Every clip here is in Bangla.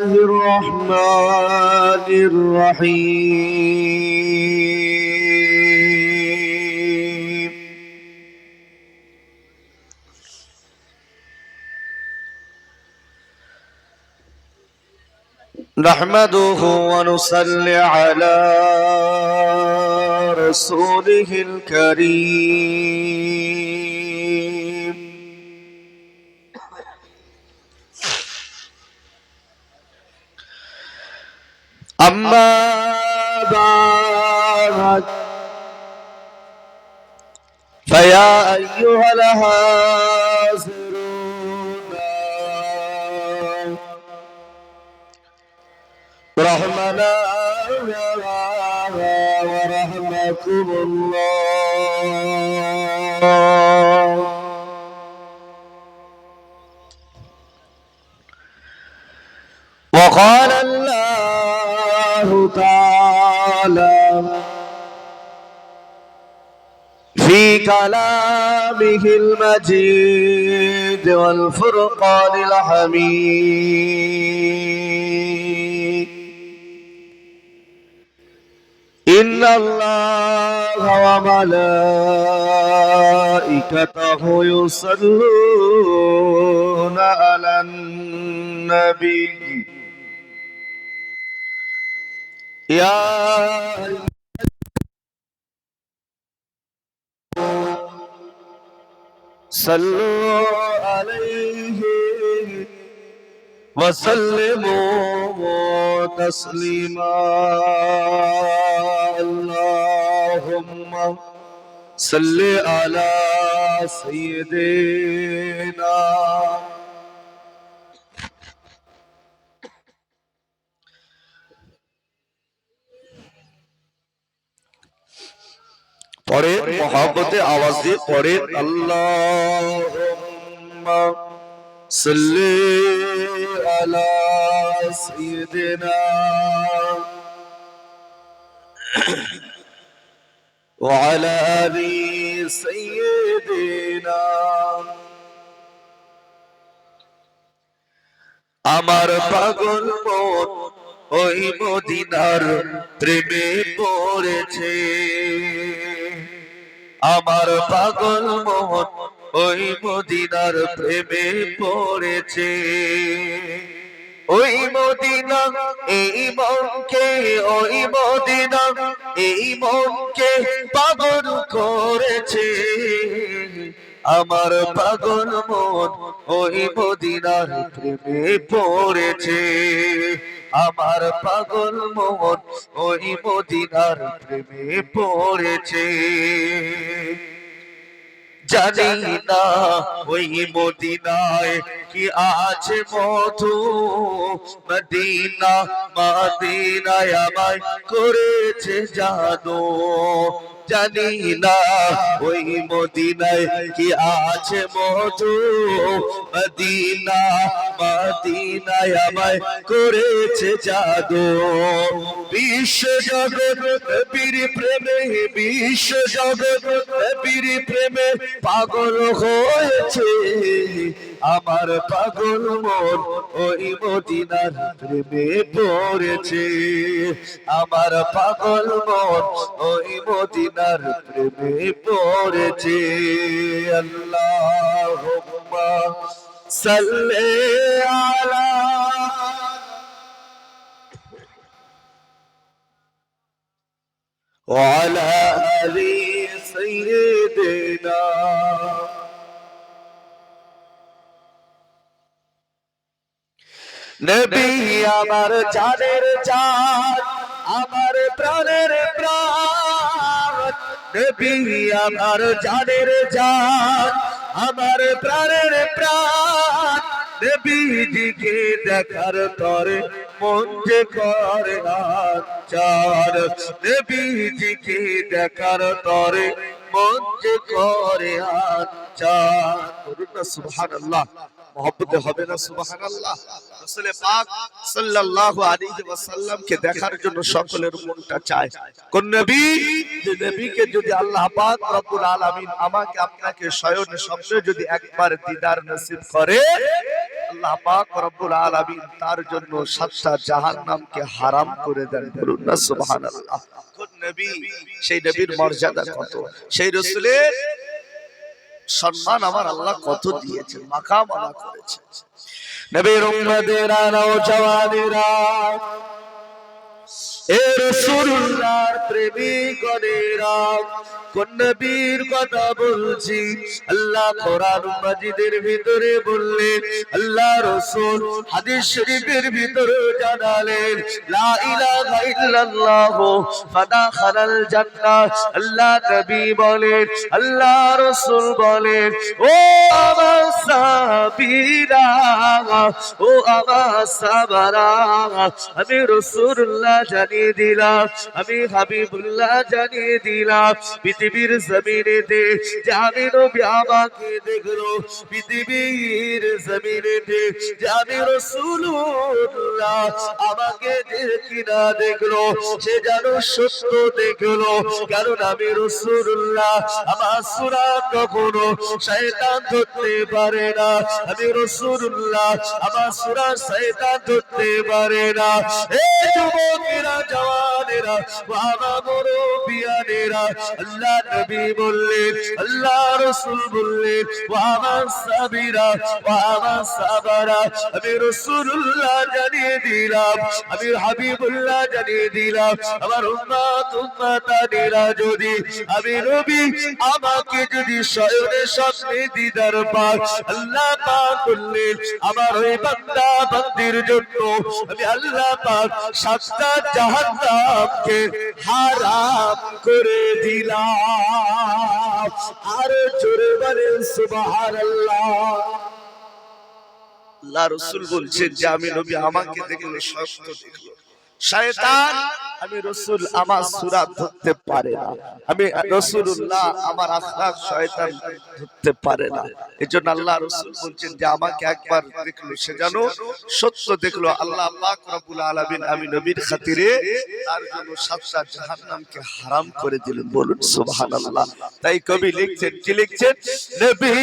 الرحمن الرحيم نحمده ونصلي على رسوله الكريم أما بعد فيا أيها الحاضرون رحمنا ورحمكم الله. وقال الله تعالى في كلامه المجيد والفرقان الحميد إن الله وملائكته يصلون على النبي يا صلوا عليه وسلموا تسليما. اللهم صل على سيدنا পরে মহব্বতে আওয়াজ দিয়ে পরে আল্লাহুম্মা সাল্লি আলা সাইয়্যিদিনা ওয়া আলা আলি সাইয়্যিদিনা। আমার পাগল মন ওই মদিনার প্রেমে পড়েছে, আমার পাগল মন ওই মদিনার প্রেমে পড়েছে। ওই মদিনা এই মনকে, ওই মদিনা এই মনকে পাগল করেছে। আমার পাগল মন ওই মদিনার প্রেমে পড়েছে, আমার পাগল মন ওই মদিনার প্রেমে পড়েছে। জানি না ওই মদিনায় কি আছে মধু, মদিনা মদিনায় আমায় করেছে জাদু। জানি না ওই মদিনায় কি আছে মধু, মদিনা মদিনায় আমায় করেছে জাদু। বিশ্ব জগৎ বীর প্রেমে, বিশ্ব জগৎ বীর প্রেমে পাগল হয়েছে। আমার পাগল মন ওই মদিনার প্রেমে পড়েছে, আমার পাগল মন ওই মদিনার প্রেমে পড়েছে। আল্লাহুম্মা সাল্লি আলা ওয়া আলা আলি সাইয়্যিদিনা। নবী আমার জানের জান, আমার প্রাণের প্রাণ। নবী আমার জানের জান, আমার প্রাণের প্রাণ। নবীজিকে দেখার তরে মন যে করে আচার, নবীজিকে দেখার তরে মন যে করে আচার। বলুন না সুবহানাল্লাহ, মহব্বতে হবে না সুবহানাল্লাহ। রাসূল পাক সাল্লাল্লাহু আলাইহি ওয়াসাল্লাম কে দেখার জন্য সকলের মনটা চায়। কোন নবী? যে নবীকে যদি আল্লাহ পাক রব্বুল আলামিন আমাকে আপনাকে শয়ন স্বপ্নে যদি একবার দিদার নসিব করে, আল্লাহ পাক রব্বুল আলামিন তার জন্য 7টা জাহান্নামকে হারাম করে দেন। বলুন না সুবহানাল্লাহ। কোন নবী, সেই নবীর মর্যাদা কত, সেই রাসূলের সম্মান আমার আল্লাহ কত দিয়েছেন, মাকাম আলা করেছেন। নবীর উম্মতেরা, নওজওয়ানেরা, এ রাসূলুল্লাহর প্রেমিকগণেরা, কোন নবীর কথা বলছি? আল্লাহ কোরআন মাজিদের ভিতরে বললেন, আল্লাহ রাসূল হাদিস শরীফের ভিতরে জানালেন, লা ইলাহা ইল্লাল্লাহ ফাদাখালাল জান্নাহ। আল্লাহ নবী বলেন, আল্লাহ রাসূল বলেন, ও আমার সাহাবীরা, ও আমার সাহাবারা, আমি রাসূলুল্লাহ জানিয়ে দিলাম, আমি হাবিবুল্লাহ জানিয়ে দিলাম পৃথিবীর জমিনেতে যে আমি নবী আমাকে দেখলো, পৃথিবীর জমিনেতে যে আমি রাসূলুল্লাহ আমাকে কিনা দেখলো, সে যেন সত্য দেখলো। কারণ আমি রাসূলুল্লাহ, আমার সুরাত কখনো শয়তান ধরতে পারে না। আমি রাসূলুল্লাহ, আমার সুরাত শয়তান ধরতে পারে না। এই যুবকেরা, জওয়ানেরা, বাবা মুরব্বিয়ানেরা, আল্লাহ নবী বললেন, আল্লাহ রাসূল বললেন, ও আমার সাহাবীরা, ও আমার সাহাবারা, আমি রাসূলুল্লাহ জানিয়ে দিলাম, আমি হাবিবুল্লাহ জানিয়ে দিলাম, আমার উম্মতানেরা যদি আমি নবী আমাকে যদি শয়নে স্বপ্নে দিদার পাক, আল্লাহ পাক বললেন, আমার ওই বান্দা বান্দির জন্য আমি আল্লাহ পাক 7টা জাহান্নামকে হারাম করে দিলাম। আর জোরে বলেন সুবহানাল্লাহ। আল্লাহ রাসূল বলছেন যে আমি নবী আমাকে দেখলো, সত্য দেখলো। শয়তান আমি রাসূল আমার সুরাত ধরতে পারে না, আমি রাসূলুল্লাহ আমার আখলাক শয়তান ধরতে পারে না। এজন্য আল্লাহ রাসূল বলছেন যে আমাকে একবার দেখলো, সে যেন সত্য দেখলো। আল্লাহ পাক রব্বুল আলামিন আমি নবীর খাতিরে তার জন্য 7টা জাহান্নামকে হারাম করে দিলেন। বলুন সুবহানাল্লাহ। তাই কবি লিখছেন, কি লিখছেন? নবী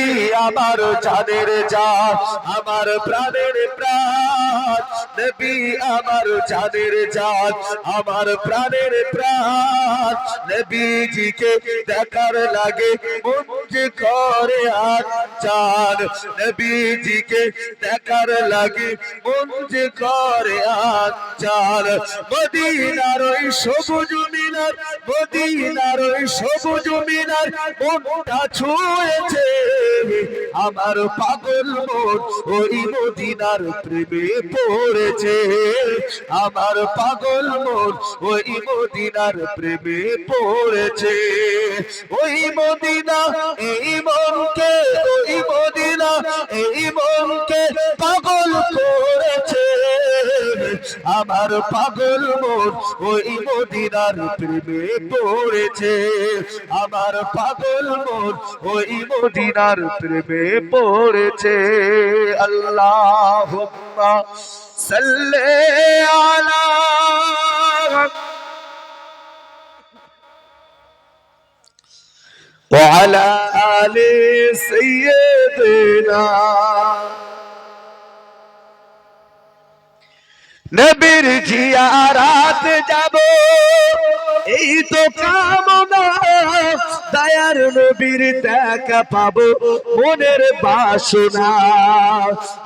আমার জানের জান, আমার প্রাণের প্রাণ, নবী আমার জানের জান, আমার প্রাণের প্রাণ, নবীজিকে দেখার লাগে মন যে করে আচ্ছান, নবীজিকে দেখার লাগে মন যে করে আচ্ছান। মদিনার ওই সবুজ মিনার, মদিনার ওই সবুজ মিনার মনটা ছুঁয়েছে আমার পাগল মন, ওই মদিনার প্রেমে পড়েছে আমার পাগল মন, ওই মদিনার প্রেমে পড়েছে। ওই মদিনা এই মনকে, ওই মদিনা এই মনকে পাগল করেছে আমার পাগল মন, ওই মদিনার প্রেমে পড়েছে আমার পাগল মন, ওই মদিনার প্রেমে পড়েছে। আল্লাহুম্মা সাল্লি আলা ওয়া আলা আলি সাইয়্যিদিনা। নবীর জিয়ারাত যাব এই তো কামনা, দয়ার নবীর দেখা পাবো মনের বাসনা।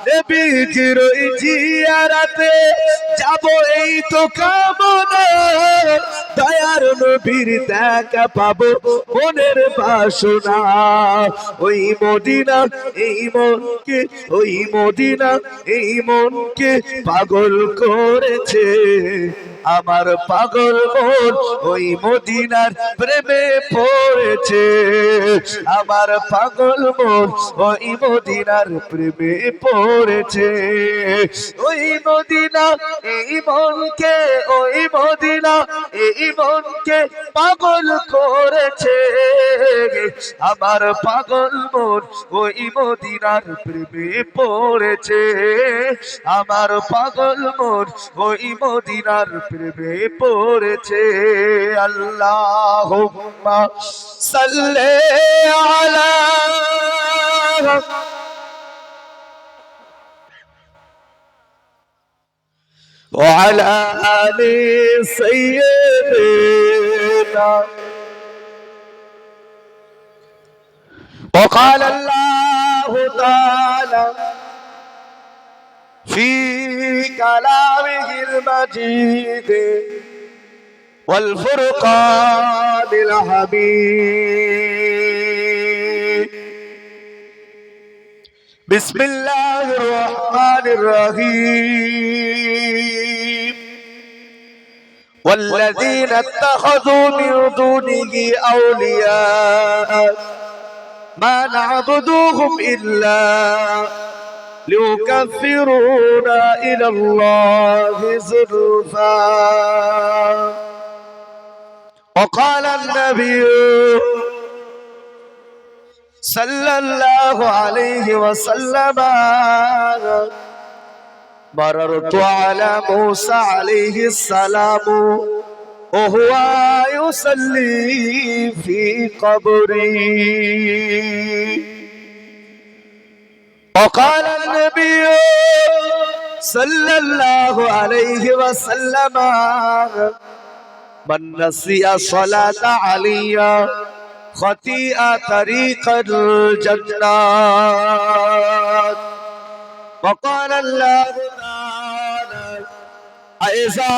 নবীজির ওই জিয়ারাতে যাব এই তো কামনা, দয়ার নবীর দেখা পাবো মনের বাসনা। ওই মদিনা এই মনকে, ওই মদিনা এই মনকে পাগল করেছে আমার পাগল মন, ওই মদিনার প্রেমে পড়েছে আমার পাগল মন, ওই মদিনার প্রেমে পড়েছে। ওই মদিনা এই মনকে, ওই মদিনা এই মনকে পাগল করেছে আমার পাগল মন, ওই মদিনার প্রেমে পড়েছে আমার পাগল মন, ওই মদিনার প্রেমে পড়েছে। আল্লাহুম্মা সাল্লি আলা وعلى آل سيدنا. وقال الله تعالى في كلامه المجيد والفرقان الحميد. بسم الله الرحمن الرحيم. والذين اتخذوا من دونه أولياء ما نعبدوهم إلا ليكفرونا إلى الله زلفى. وقال النبي صلى الله عليه وسلم مررت على موسى عليه السلام وهو يصلي في قبري. وقال النبي صلى الله عليه وسلم من نسي صلاة علي خطيئ طريق الجنة. وقال الله تعالى أيضا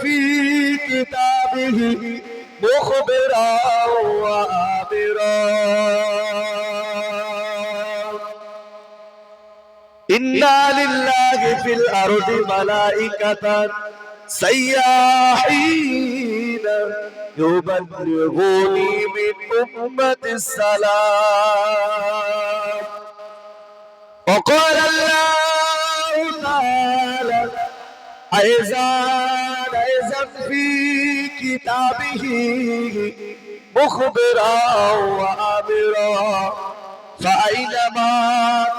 في كتابه مخبرا وآمرا إن لله في الأرض ملائكة سياحين يبلغوني من أمة السلام. وقال الله تعالى أيضا في كتابه مخبرا وآمرا فأينما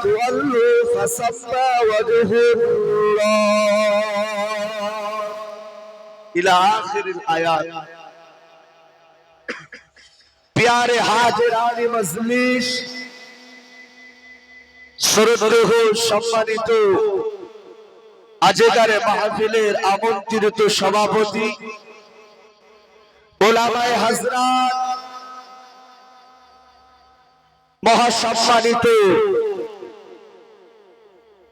تولوا فثم وجه الله إلى آخر الآيات. प्यारे हाजिरान मजलिस, শ্রদ্ধেয় সম্মানিত আজকের মাহফিলের আমন্ত্রিত সভাপতি ওলামায়ে হযরত, মহাসম্মানিত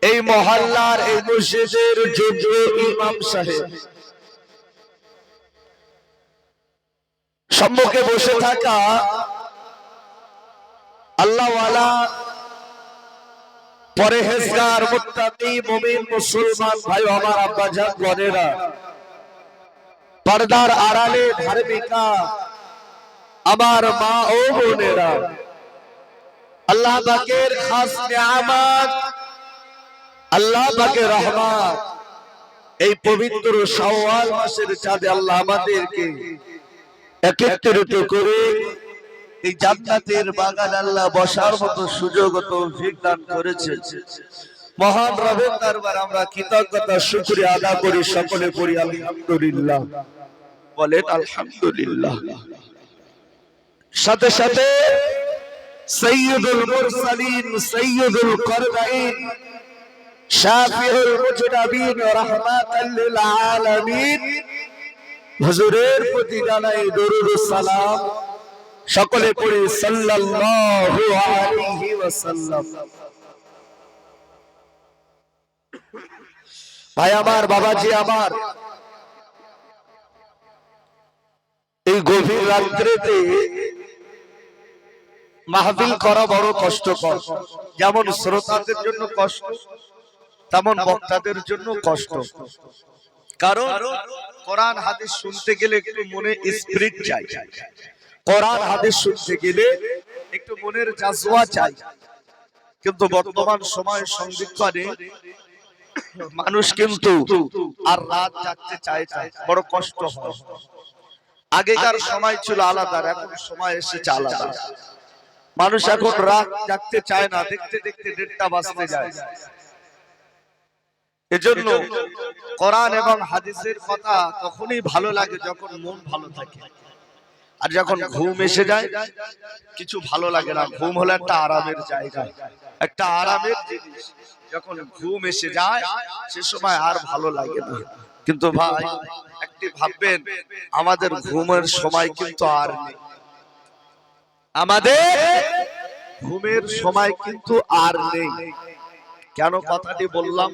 এই মহল্লার এই মসজিদের যোগ্য ইমাম সাহেব, সম্মুখে বসে থাকা আল্লাহওয়ালা পরহেজগার মুত্তাকি মুমিন মুসলমান ভাই আমার আব্বাজান বোনেরা, পর্দার আড়ালে ধার্মিকা আমার মা ও বোনেরা, আল্লাহ পাকের খাস নিয়ামত, আল্লাহ পাকের রহমত, এই পবিত্র শাওয়াল মাসের চাঁদে আল্লাহ আমাদেরকে একত্রিত করে এই জান্নাতের বাগান আল্লাহ বসার মতো সুযোগ ও তৌফিক দান করেছেন। মহান রবের দরবারে আমরা কৃতজ্ঞতা শুকরিয়া আদা করি, সকলে করি আলহামদুলিল্লাহ। বলেন আলহামদুলিল্লাহ। সাথে সাথে সাইয়্যিদুল মুরসালিন, সাইয়্যিদুল করদাইন, শাফিউল মুজতাবিন, রাহমাতাল লিল আলামিন হুজুরের প্রতি জানাই দরুদ ও সালাম। সকলে পড়ি সাল্লাল্লাহু আলাইহি ওয়াসাল্লাম। ভাই আমার, বাবাজি আমার, এই গভীর রাত্রিতে মাহফিল করা বড় কষ্টকর। যেমন শ্রোতাদের জন্য কষ্ট, তেমন বক্তাদের জন্য কষ্ট। কারণ কোরআন হাদিস শুনতে গেলে একটু মনে স্পিরিট চাই, কোরআন হাদিস শুনতে গেলে একটু মনের জাজবা চাই। কিন্তু বর্তমান সময় সংবিধানে মানুষ কিন্তু আর রাত জাগতে চায়, বড় কষ্ট হয়। আগেকার সময় ছিল আলাদা, এখন সময় এসেছে আলাদা। মানুষ এখন রাত জাগতে চায় না, দেখতে দেখতে 1:30টা বাজতে যায়। এজন্য কোরআন এবং হাদিসের কথা তখনই ভালো লাগে যখন মন ভালো থাকে। আর যখন ঘুম এসে যায় কিছু ভালো লাগে না। ঘুম হলো একটা আরামের জায়গা, একটা আরামের জিনিস। যখন ঘুম এসে যায় সে সময় আর ভালো লাগে না। কিন্তু ভাই একটি ভাববেন, আমাদের ঘুমের সময় কিন্তু আর নেই। আমাদের ঘুমের সময় কিন্তু আর নেই। কেন কথাটি বললাম?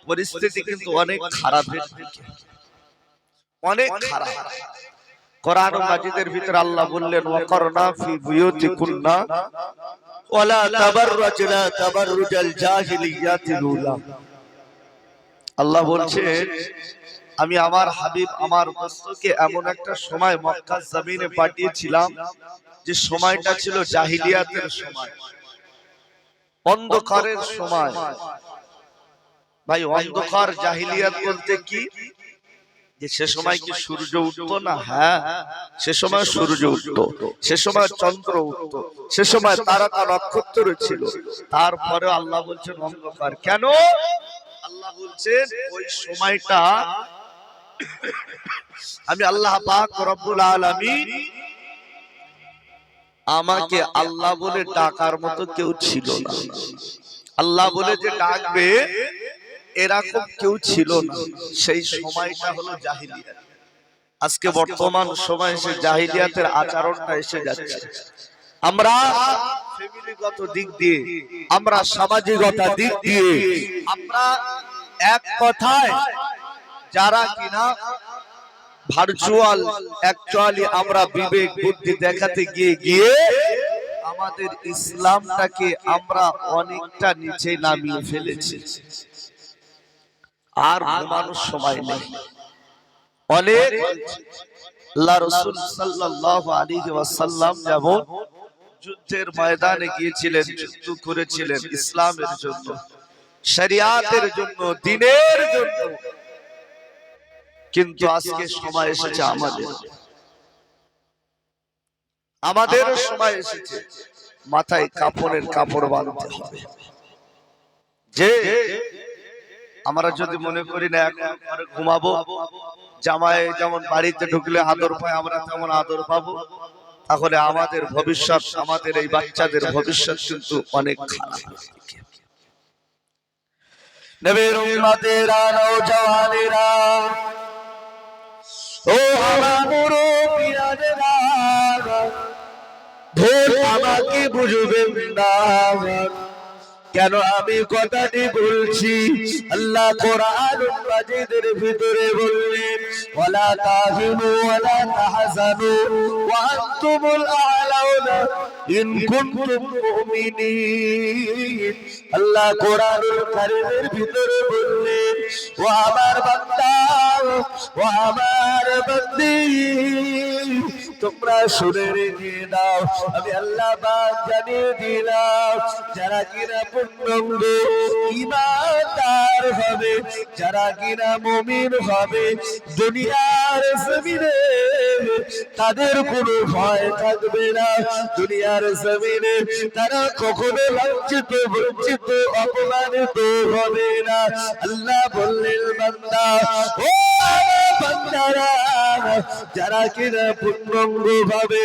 পরিস্থিতি কিন্তু অনেক খারাপের দিকে, অনেক খারাপ। কোরআন মাজিদের ভিতরে আল্লাহ বললেন, ওয়াকারনা ফি বুয়ুতিকুন্না ওয়ালা তাবাররাজনা তাবাররুজাল জাহিলিয়াতিল উলা। আল্লাহ বলছেন, আমি আমার হাবিব আমার রাসূলকে এমন একটা সময় মক্কার জমিনে পাঠিয়েছিলাম যে সময়টা ছিল জাহিলিয়াতের সময়, অন্ধকারের সময়। ভাই অন্ধকার জাহিলিয়াত বলতে কি? যে সে সময় কি সূর্য উঠতো না? হ্যাঁ, সে সময় সূর্য উঠতো, সে সময় চন্দ্র উঠতো, সে সময় তারকা নক্ষত্র ছিল। তারপরে আল্লাহ বলছেন অন্ধকার। কেন? আল্লাহ বলছেন ওই সময়টা আমি আল্লাহ পাক রব্বুল আলামিন, আমাকে আল্লাহ বলে ডাকার মতো কেউ ছিল না। আল্লাহ বলে যে ডাকবে এরকম কেউ ছিল না। সেই সময়টা হলো জাহিলিয়াত। আজকে বর্তমান সময়ে সে জাহিলিয়াতের আচরণটা এসে যাচ্ছে। আমরা ফ্যামিলিগত দিক দিয়ে, আমরা সামাজিকতা দিক দিয়ে, আমরা এক কথায় যারা কিনা ভার্চুয়াল, অ্যাকচুয়ালি আমরা বিবেক বুদ্ধি দেখাতে গিয়ে আমাদের ইসলামটাকে আমরা অনেকটা নিচে নামিয়ে ফেলেছি। আর ঘুমানোর সময় নেই। অনেক আল্লাহ রাসূল সাল্লাল্লাহু আলাইহি ওয়াসাল্লাম যেমন যুদ্ধের ময়দানে গিয়েছিলেন, যুদ্ধ করেছিলেন ইসলামের জন্য, শরিয়াতের জন্য, দ্বীনের জন্য। কিন্তু আজকে সময় এসেছে আমাদের সময় এসেছে মাথায় কাপড়ের কাপড় বাঁধতে হবে। যে আমরা যদি মনে করি না এখন ঘরে ঘুমাবো, জামাই যেমন বাড়িতে ঢুকলে আদর পায় আমরা তেমন আদর পাবো, তাহলে আমাদের ভবিষ্যৎ, আমাদের এই বাচ্চাদের ভবিষ্যৎ কিন্তু অনেক খারাপ। নবীর উম্মতেরা, নওজওয়ানেরা, ও আমার মুরব্বিয়ানেরা, ভুল আমাকে বুঝবেন না। কেন আমি কথাটি বলছি? আল্লাহ কোরআনুল মাজিদের ভিতরে বললেন, ওয়ালা তাহিনু ওয়ালা তাহজানু ওয়া আনতুমুল আ'লাউনা ইন কুনতুম মুমিনিন। আল্লাহ কোরআনুল কারীমের ভিতরে বললেন, ও আমার বান্দা, ও আমার বান্দি, তোমরা শুনে রেখে দাও, আমি আল্লাহ পাক জানিয়ে দিলাম, যারা কিনা পূর্ণাঙ্গ ঈমানদার হবে, যারা কিনা মুমিন হবে, দুনিয়ার জমিনে তাদের কোনো ভয় থাকবে না। দুনিয়ার জমিনে তারা কখনো লাঞ্ছিত, বঞ্চিত, অপমানিত হবে না। আল্লাহ বললেন, বান্দা, ও বান্দারা, যারা কিনা পূর্ণাঙ্গ ভাবে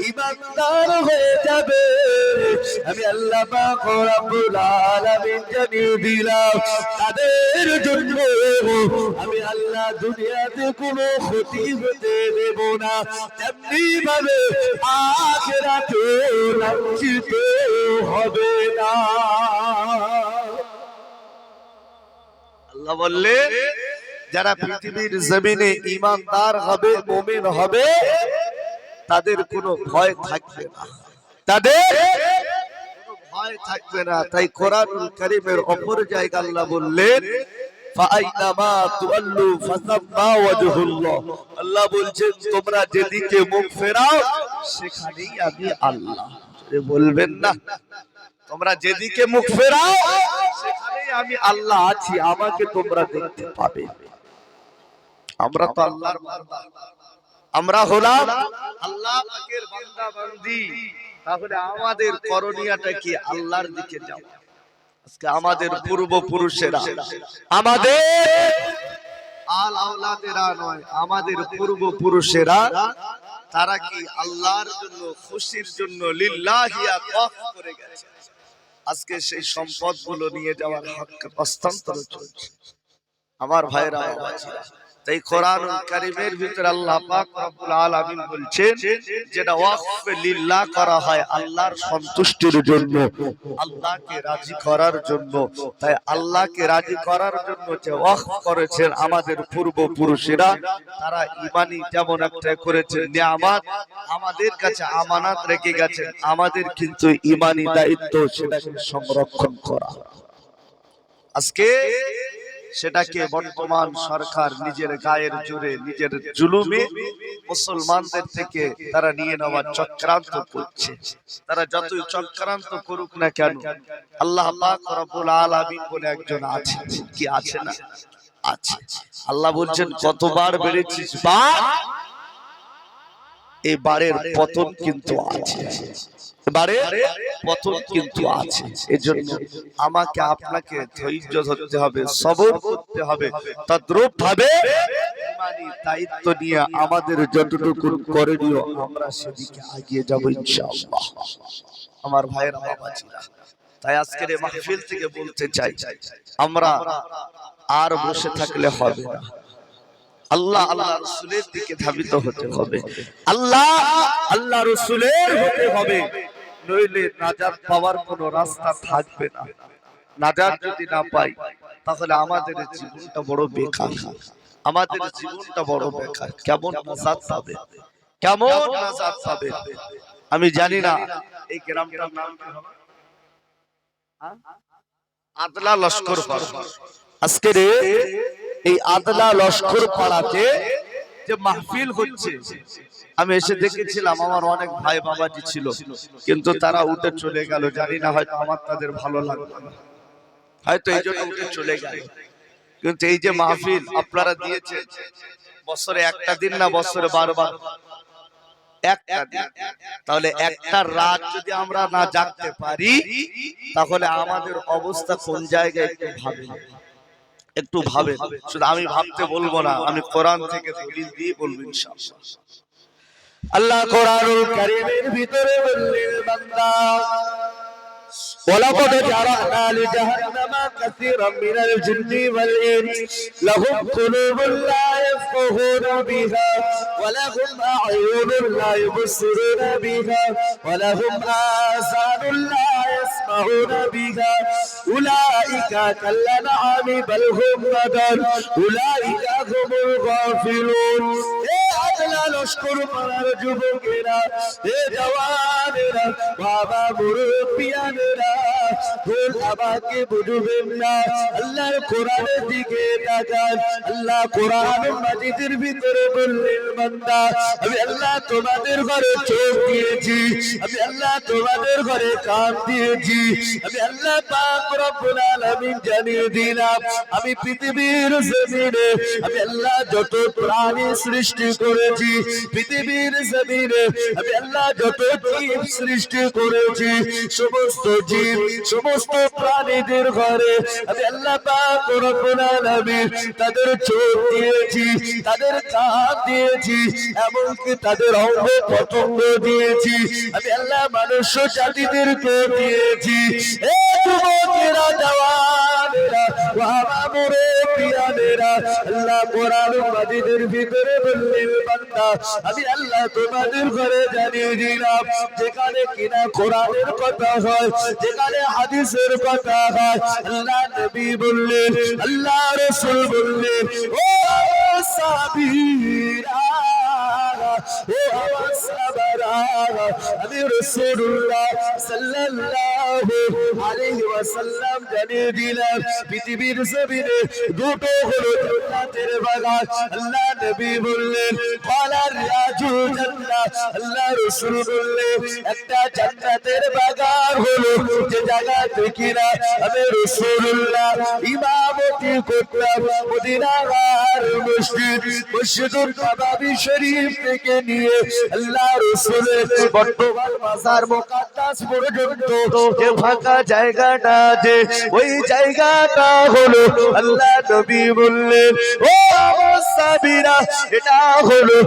ঈমানদার হয়ে যাবে, আমি আল্লাহ পাক রব্বুল আলামিন জানিয়ে দিলাম, তাদের জন্য আমি আল্লাহ দুনিয়াতে কোনো ক্ষতি হতে দেব না, তেমনি ভাবে আখিরাতে লাঞ্ছিত হবে না। আল্লাহ বললেন, যারা পৃথিবীর জমিনে ঈমানদার হবে, মুমিন হবে, তাদের কোনো ভয় থাকবে না, তাদের কোনো ভয় থাকবে না। তাই কোরআনুল কারীমের অপর জায়গায় আল্লাহ বললেন, ফাআইনামা তুআল্লু ফাসাম্মা ওয়াজহুল্লাহ। আল্লাহ বলছেন, তোমরা যেদিকে মুখ ফেরাও সেখানেই আমি আল্লাহ। বলবেন না, তোমরা যেদিকে মুখ ফেরাও সেখানেই আমি আল্লাহ আছি, আমাকে তোমরা দেখতে পাবে। আমরা তো আল্লাহর বান্দা, আমরা হলাম আল্লাহ পাকের বান্দা বান্দি। তাহলে আমাদের করণীয়টা কি? আল্লাহর দিকে যাওয়া। আজকে আমাদের পূর্বপুরুষেরা, আমাদের আল আওলাদেরা নয়, আমাদের পূর্বপুরুষেরা তারা কি আল্লাহর জন্য খুশির জন্য লিল্লাহিয়া ওয়াকফ করে গেছে। আজকে সেই সম্পদগুলো নিয়ে যাওয়ার হক হস্তান্তর চলছে। আমার ভাইরা বাবাজিরা, তাই কোরআনুল কারীমের ভিতরে আল্লাহ পাক রব্বুল আলামিন বলছেন যেটা ওয়াকফ লিল্লাহ করা হয় আল্লাহর সন্তুষ্টির জন্য, আল্লাহকে রাজি করার জন্য। তাই আল্লাহকে রাজি করার জন্য যে ওয়াকফ করেছেন আমাদের পূর্বপুরুষেরা, তারা ঈমানি যেমন একটা করেছেন নিয়ামত, আমাদের কাছে আমানত রেখে গেছেন। আমাদের কিন্তু ঈমানি দায়িত্ব সেটাকে সংরক্ষণ করা। আজকে সেটাকে বর্তমান সরকার নিজের গায়ের জোরে, নিজের জুলুমে মুসলমানদের থেকে তারা নিয়ে নেওয়ার চক্রান্ত করছে। তারা যতই চক্রান্ত করুক না কেন, আল্লাহ পাক রব্বুল আলামিন বলে একজন আছে, কি আছে না আছে। আল্লাহ বলছেন কতবার বেড়েছিস বা এই বারের পতন কিন্তু আছে, পতন কিন্তু আছে। এজন্য আমাকে আপনাকে ধৈর্য ধরতে হবে, সবর করতে হবে। তদ্রূপ ভাবে ঈমানি দায়িত্ব নিয়ে আমাদের যতটুকু করণীয় আমরা সেদিকে এগিয়ে যাব ইনশাআল্লাহ। আমার ভাইয়েরা বাবাজিরা, তাই আজকের এই মাহফিল থেকে বলতে চাই, আমরা আর বসে থাকলে হবে না। আল্লাহ আল্লাহ রাসূলের দিকে ধাবিত হতে হবে, আল্লাহ আল্লাহ রাসূলের হতে হবে, নইলে নাজাত পাওয়ার কোনো রাস্তা থাকবে না। নাজাত যদি না পাই তাহলে আমাদের জীবনটা বড় বেকার, আমাদের জীবনটা বড় বেকার। কেমন নাজাত পাবে, কেমন নাজাত পাবে? আমি জানি না এই গ্রামটার নাম কি হবে, আদলা লস্কর পাড়া। আজকে এই আদলা লস্কর পাড়াতে যে মাহফিল হচ্ছে, আমি এসে দেখেছিলাম, আমার অনেক ভাই বাবাজি ছিল, কিন্তু তারা উঠে চলে গেল। জানি না, হয়তো আমার তাদের ভালো লাগলো না, হয়তো এই জন্য উঠে চলে গেল। কিন্তু এই যে মাহফিল আপনারা দিয়েছেন, বছরে একটা দিন না, বছরে 12 বার একটা দিন, তাহলে একটা রাত যদি আমরা না জাগতে পারি তাহলে আমাদের অবস্থা কোন জায়গায় একটু ভাবেন, একটু ভাবেন। শুধু আমি ভাবতে বলবো না, আমি কোরআন থেকে দলিল দিয়ে বলবো ইনশাআল্লাহ। আল্লাহ কোরআনুল কারীমের ভিতরে বললেন, বান্দা ولقد جعلنا لجهنم كثيرا من الجن والإنس لهم قلوب لا يفقهون بها ولهم أعين لا يبصرون بها ولهم آذان لا يسمعون بها أولئك كالأنعام بل هم أضل أولئك هم الغافلون। আল্লাহ লস্কর পাড়ার যুবকেরা, এ জওয়ানেরা, বাবা মুরব্বিয়ানেরা, ভুল আমাকে বুঝবেন না। আল্লাহর কোরআনের দিকে তাকান। আল্লাহ কোরআন মাজিদের ভিতরে বললেন, বান্দা আমি আল্লাহ তোমাদের ঘরে চোখ দিয়েছি, আমি আল্লাহ তোমাদের ঘরে কান দিয়েছি, আমি আল্লাহ পাক রব্বুল আলামিন জানিয়ে দিলাম, আমি পৃথিবীর জমিনে আমি আল্লাহ যত প্রাণী সৃষ্টি করেছি, পৃথিবীর জমিনে আমি আল্লাহ যত জীব সৃষ্টি করেছি, সমস্ত জীব সমস্ত প্রাণীদের ঘরে আমি আল্লাহ পাক রব্বুল আলামিন তাদের চোখ দিয়েছি, তাদের কান দিয়েছি, এমনকি তাদের অঙ্গ পতঙ্গ দিয়েছি, আমি আল্লাহ মানুষ জাতিদেরকে দিয়েছি। এ যুবকেরা, জওয়ানেরা, বাবা মুরব্বিয়ানেরা, আল্লাহ কোরআন মাজিদের ভিতরে বললেন, বান্দা আমি আল্লাহ তোমাদের ঘরে জানিয়ে দিলাম, যেখানে কিনা কোরআনের কথা হয়, যেখানে হাদিসের কথা হয়, আল্লাহ নবী বললেন, আল্লাহ রাসূল বললেন, ও সাবিরা, ও আমার সাবারা, আমি রাসূলুল্লাহ সাল্লাল্লাহু আলাইহি ওয়াসাল্লাম জানিয়ে দিলাম, পৃথিবীর জমিনে দুটো হলো জান্নাতের বাগান। আল্লাহ নবী বললেন, ক্বালা রিয়াজুল জান্নাত, আল্লাহ রাসূল বললেন, একটা জান্নাতের বাগান হলো যে জায়গাতে কিনা আমি রাসূলুল্লাহ ইমামতি করতাম, মদিনার মসজিদ, মসজিদুল নববী শরীফ থেকে নিয়ে আল্লাহ রাসূলের বর্তমান মাজার মুকাদ্দাস পর্যন্ত যে ফাঁকা জায়গাটা আছে, ওই জায়গাটা হলো আল্লাহ নবী বললেন, ও সাবিরা, এটা হলো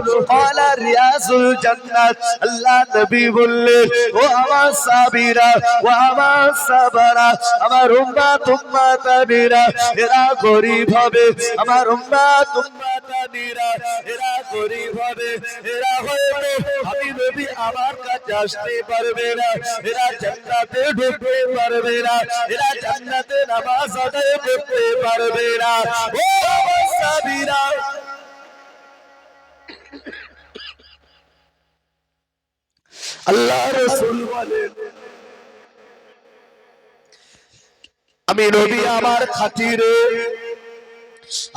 আলা রিয়াজুল জান্নাত। আল্লাহ নবী বললেন, ও আমার সাবিরা, ও আমার সাবারা, আমার উম্মত উম্মতানিরা এরা গরিব হবে, আমার উম্মত উম্মতানিরা এরা গরিব হবে, এরা হয়তো আমি নবী আমার কাছে আসতে পারবে না, এরা জান্নাতে ঢুকতে পারবে না, এরা জান্নাতে নামাজ আদায় করতে পারবে না। ও আমার সাবিরা, আল্লাহ রাসূল বলেন, আমি নবী আমার খাতিরে,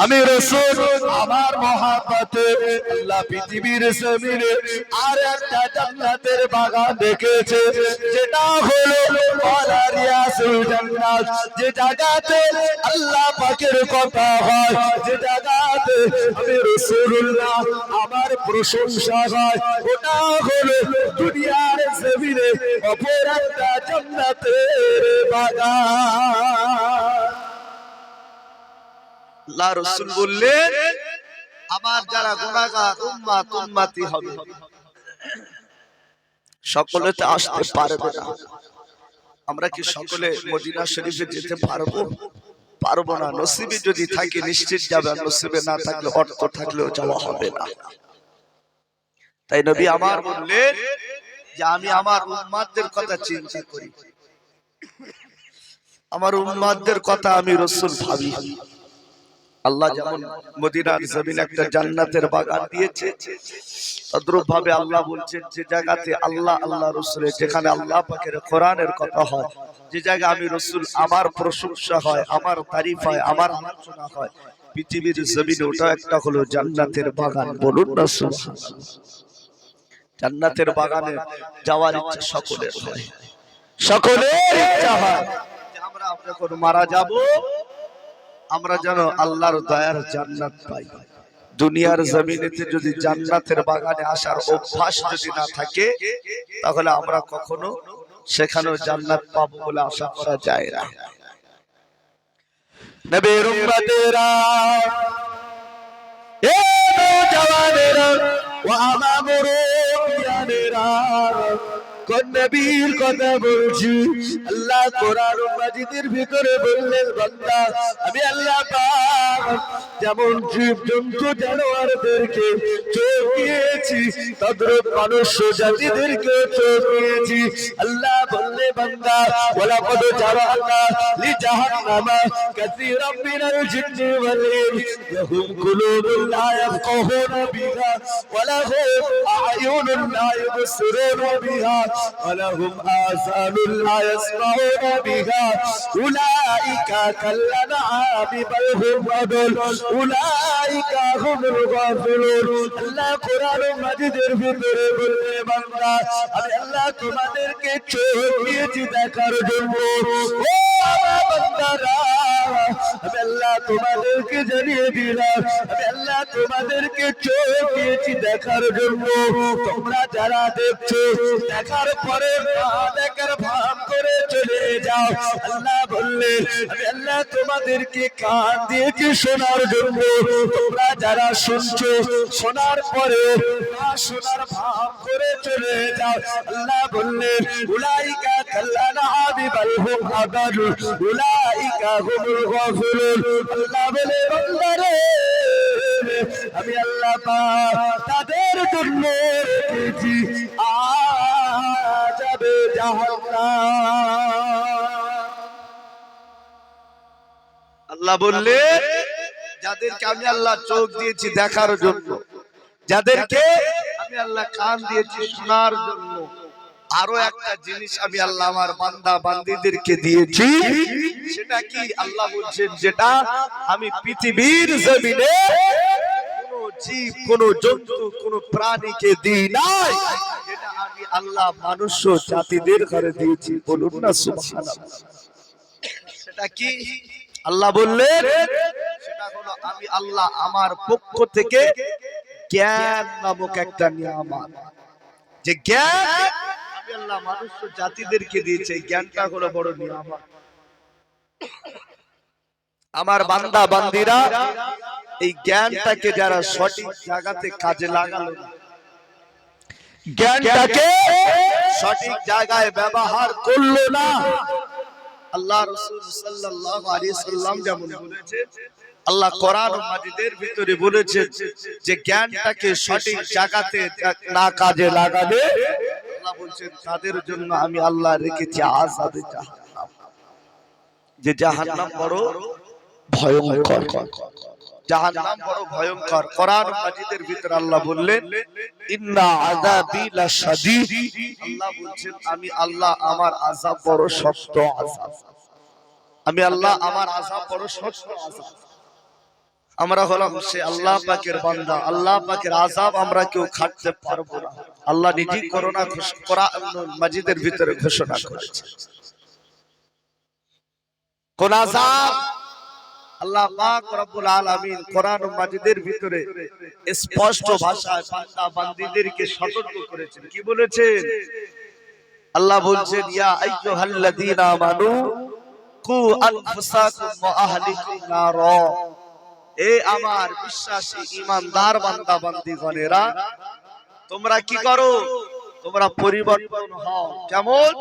আমি রাসূল আমার মহব্বতে আল্লাহ পৃথিবীর জমিনে আর একটা জান্নাতের বাগান রেখেছে, যেটা হলো আলা রিয়াজুল জান্নাত। যে জায়গাতে আল্লাহ পাকের কথা হয়, যে জায়গাতে আমি রাসূলুল্লাহ আমার প্রশংসা হয়, ওটা হলো দুনিয়ার জমিনে অপর একটা জান্নাতের বাগান। আল্লাহ রাসূল বললেন, আমার যারা গুনাহগার উম্মত উম্মতি হবে সকলে তো আসতে পারবে না। আমরা কি সকলে মদিনা শরীফে যেতে পারবো? পারবো না। নসিবে যদি থাকে নিশ্চিত যাবে, আর নসিবে না থাকলে অর্থ থাকলেও যাওয়া হবে না। তাই নবী আমার বললেন যে আমি আমার উম্মতদের কথা চিন্তা করি, আমার উম্মতদের কথা আমি রাসূল ভাবি। আল্লাহ যেমন মদিনার জমিনে একটা জান্নাতের বাগান দিয়েছে, তদ্রূপ ভাবে আল্লাহ বলছেন যে জায়গাতে আল্লাহ আল্লাহ রাসূলের, যেখানে আল্লাহ পাকের কোরআনের কথা হয়, যে জায়গা আমি রাসূল আমার প্রশংসা হয়, আমার তারিফ হয়, আমার আলোচনা হয়, পৃথিবীর জমিনে ওটা একটা হলো জান্নাতের বাগান। বলুন না সুবহানাল্লাহ। জান্নাতের বাগানে যাওয়ার ইচ্ছা সকলের হয়, সকলের ইচ্ছা হয় যে আমরা যখন মারা যাব আমরা যেন আল্লাহর দয়ার জান্নাত পাই। দুনিয়ার জমিনেতে যদি জান্নাতের বাগানে আসার অভ্যাস যদি না থাকে, তাহলে আমরা কখনো সেখানেও জান্নাত পাবো বলে আশা করা যায় না। নবীর উম্মতেরা, এ নওজওয়ানেরা, ও আমার মুরব্বিয়ানেরা, কোন নবীর কথা বলছি? আল্লাহ কোরআন মাজিদের ভিতরে বললেন, বান্দা আমি আল্লাহ পাক যেমন জীবজন্তু জানোয়ারদেরকে চোখ দিয়েছি, তদ্রূপ মানুষ জাতিদেরকে চোখ দিয়েছি। আল্লাহ বললে, বান্দা ওয়ালাকাদ জারানা লিজাহান্নামা কাসীরাম মিনাল জিন্নি ওয়াল ইনস লাহুম কুলুবুন লা ইয়াফকাহুনা বিহা ওয়া লাহুম আ'য়ুনুন লা ইবসিরুনা বিহা ولهم آذان لا يسمعون بها أولئك كالأنعام بل هم أضل أولئك هم الغافلون। আল্লাহ কোরআন মাজিদের ভিতরে বলতে, বান্দা আমি আল্লাহ তোমাদেরকে চোখ দিয়েছি দেখার জন্য। ও আমার বান্দারা, আমি আল্লাহ তোমাদেরকে জানিয়ে দিলাম, আমি আল্লাহ তোমাদেরকে চোখ দিয়েছি দেখার জন্য। তোমরা যারা দেখছো, দেখার পরে দেখার ভাব করে চলে যাও। আল্লাহ বললেন, আমি আল্লাহ তোমাদেরকে কান দিয়েছি শোনার জন্য। তোমরা যারা শুনছো, শোনার পরে না শোনার ভাব করে চলে যাও। আল্লাহ বললেন, উলাইকা কাল্লানআমি বাল হুম আদাল উলাইকা হুমুল গাফিলুন। আল্লাহ বলে, বান্দারে আমি আল্লাহ পাক তাদের জন্য রেখেছি আযাবে জাহান্নাম। আল্লাহ বললেন, যাদেরকে আমি আল্লাহ চোখ দিয়েছি দেখার জন্য, যাদেরকে আমি আল্লাহ কান দিয়েছি শোনার জন্য, আরো একটা জিনিস আমি আল্লাহ আমার বান্দা বান্দীদেরকে দিয়েছি। সেটা কি? আল্লাহ বলছেন, যেটা আমি পৃথিবীর জমিনে কোন জীব, কোন জন্তু, কোন প্রাণীকে দিই নাই, এটা আমি আল্লাহ মানুষ জাতিদের ঘরে দিয়েছি। বলুন না সুবহানাল্লাহ। সেটা কি? আল্লাহ বললেন, সেটা হলো আমি আল্লাহ আমার পক্ষ থেকে জ্ঞান নামক একটা নিয়ামত, যে জ্ঞান আমি আল্লাহ মানুষ জাতিদেরকে দিয়েছি। জ্ঞানটা হলো বড় নিয়ামত। আমার বান্দা বান্দীরা এই জ্ঞানটাকে যারা সঠিক জায়গাতে কাজে লাগালো না, জ্ঞানটাকে সঠিক জায়গায় ব্যবহার করলো না, আল্লাহ রাসূল সাল্লাল্লাহু আলাইহি সাল্লাম যেমন বলেছেন, আল্লাহ কোরআন মাজিদের ভিতরে বলেছেন যে জ্ঞানটাকে সঠিক জায়গাতে না কাজে লাগাবে, আল্লাহ বলেন তাদের জন্য আমি আল্লাহ রেখেছি আযাবে জাহান্নাম, যে জাহান্নাম বড় ভয়ঙ্কর, জাহান্নাম বড় ভয়ঙ্কর। কোরআন মাজিদের ভিতরে আল্লাহ বললেন ইন্না আযাবি লাশাদীদ, আল্লাহ বলেন আমি আল্লাহ আমার আযাব বড় শক্ত আযাব, আমি আল্লাহ আমার আযাব বড় শক্ত আযাব। আমরা হলাম সে আল্লাহ পাকের বান্দা, আল্লাহ পাকের আযাব আমরা কেউ খাটতে পারবো না। আল্লাহ নিজেই কোরআন মাজিদের ভিতরে ঘোষণা করেছে কোন আযাব আল্লাহ পাক রব্বুল আলামিন কোরআন মাজিদের ভিতরে স্পষ্ট ভাষায় বান্দা বান্দীদেরকে সতর্ক করেছেন। কি বলেছেন? আল্লাহ বলছেন ইয়া আইয়ুহাল্লাযীনা আমানু কু আনফুসাকুম ওয়া আহলিকুম নারা, এ আমার বিশ্বাসী ঈমানদার বান্দা বান্দীগণেরা তোমরা কি করো? তোমরা পরিবর্তন হও। কেমন?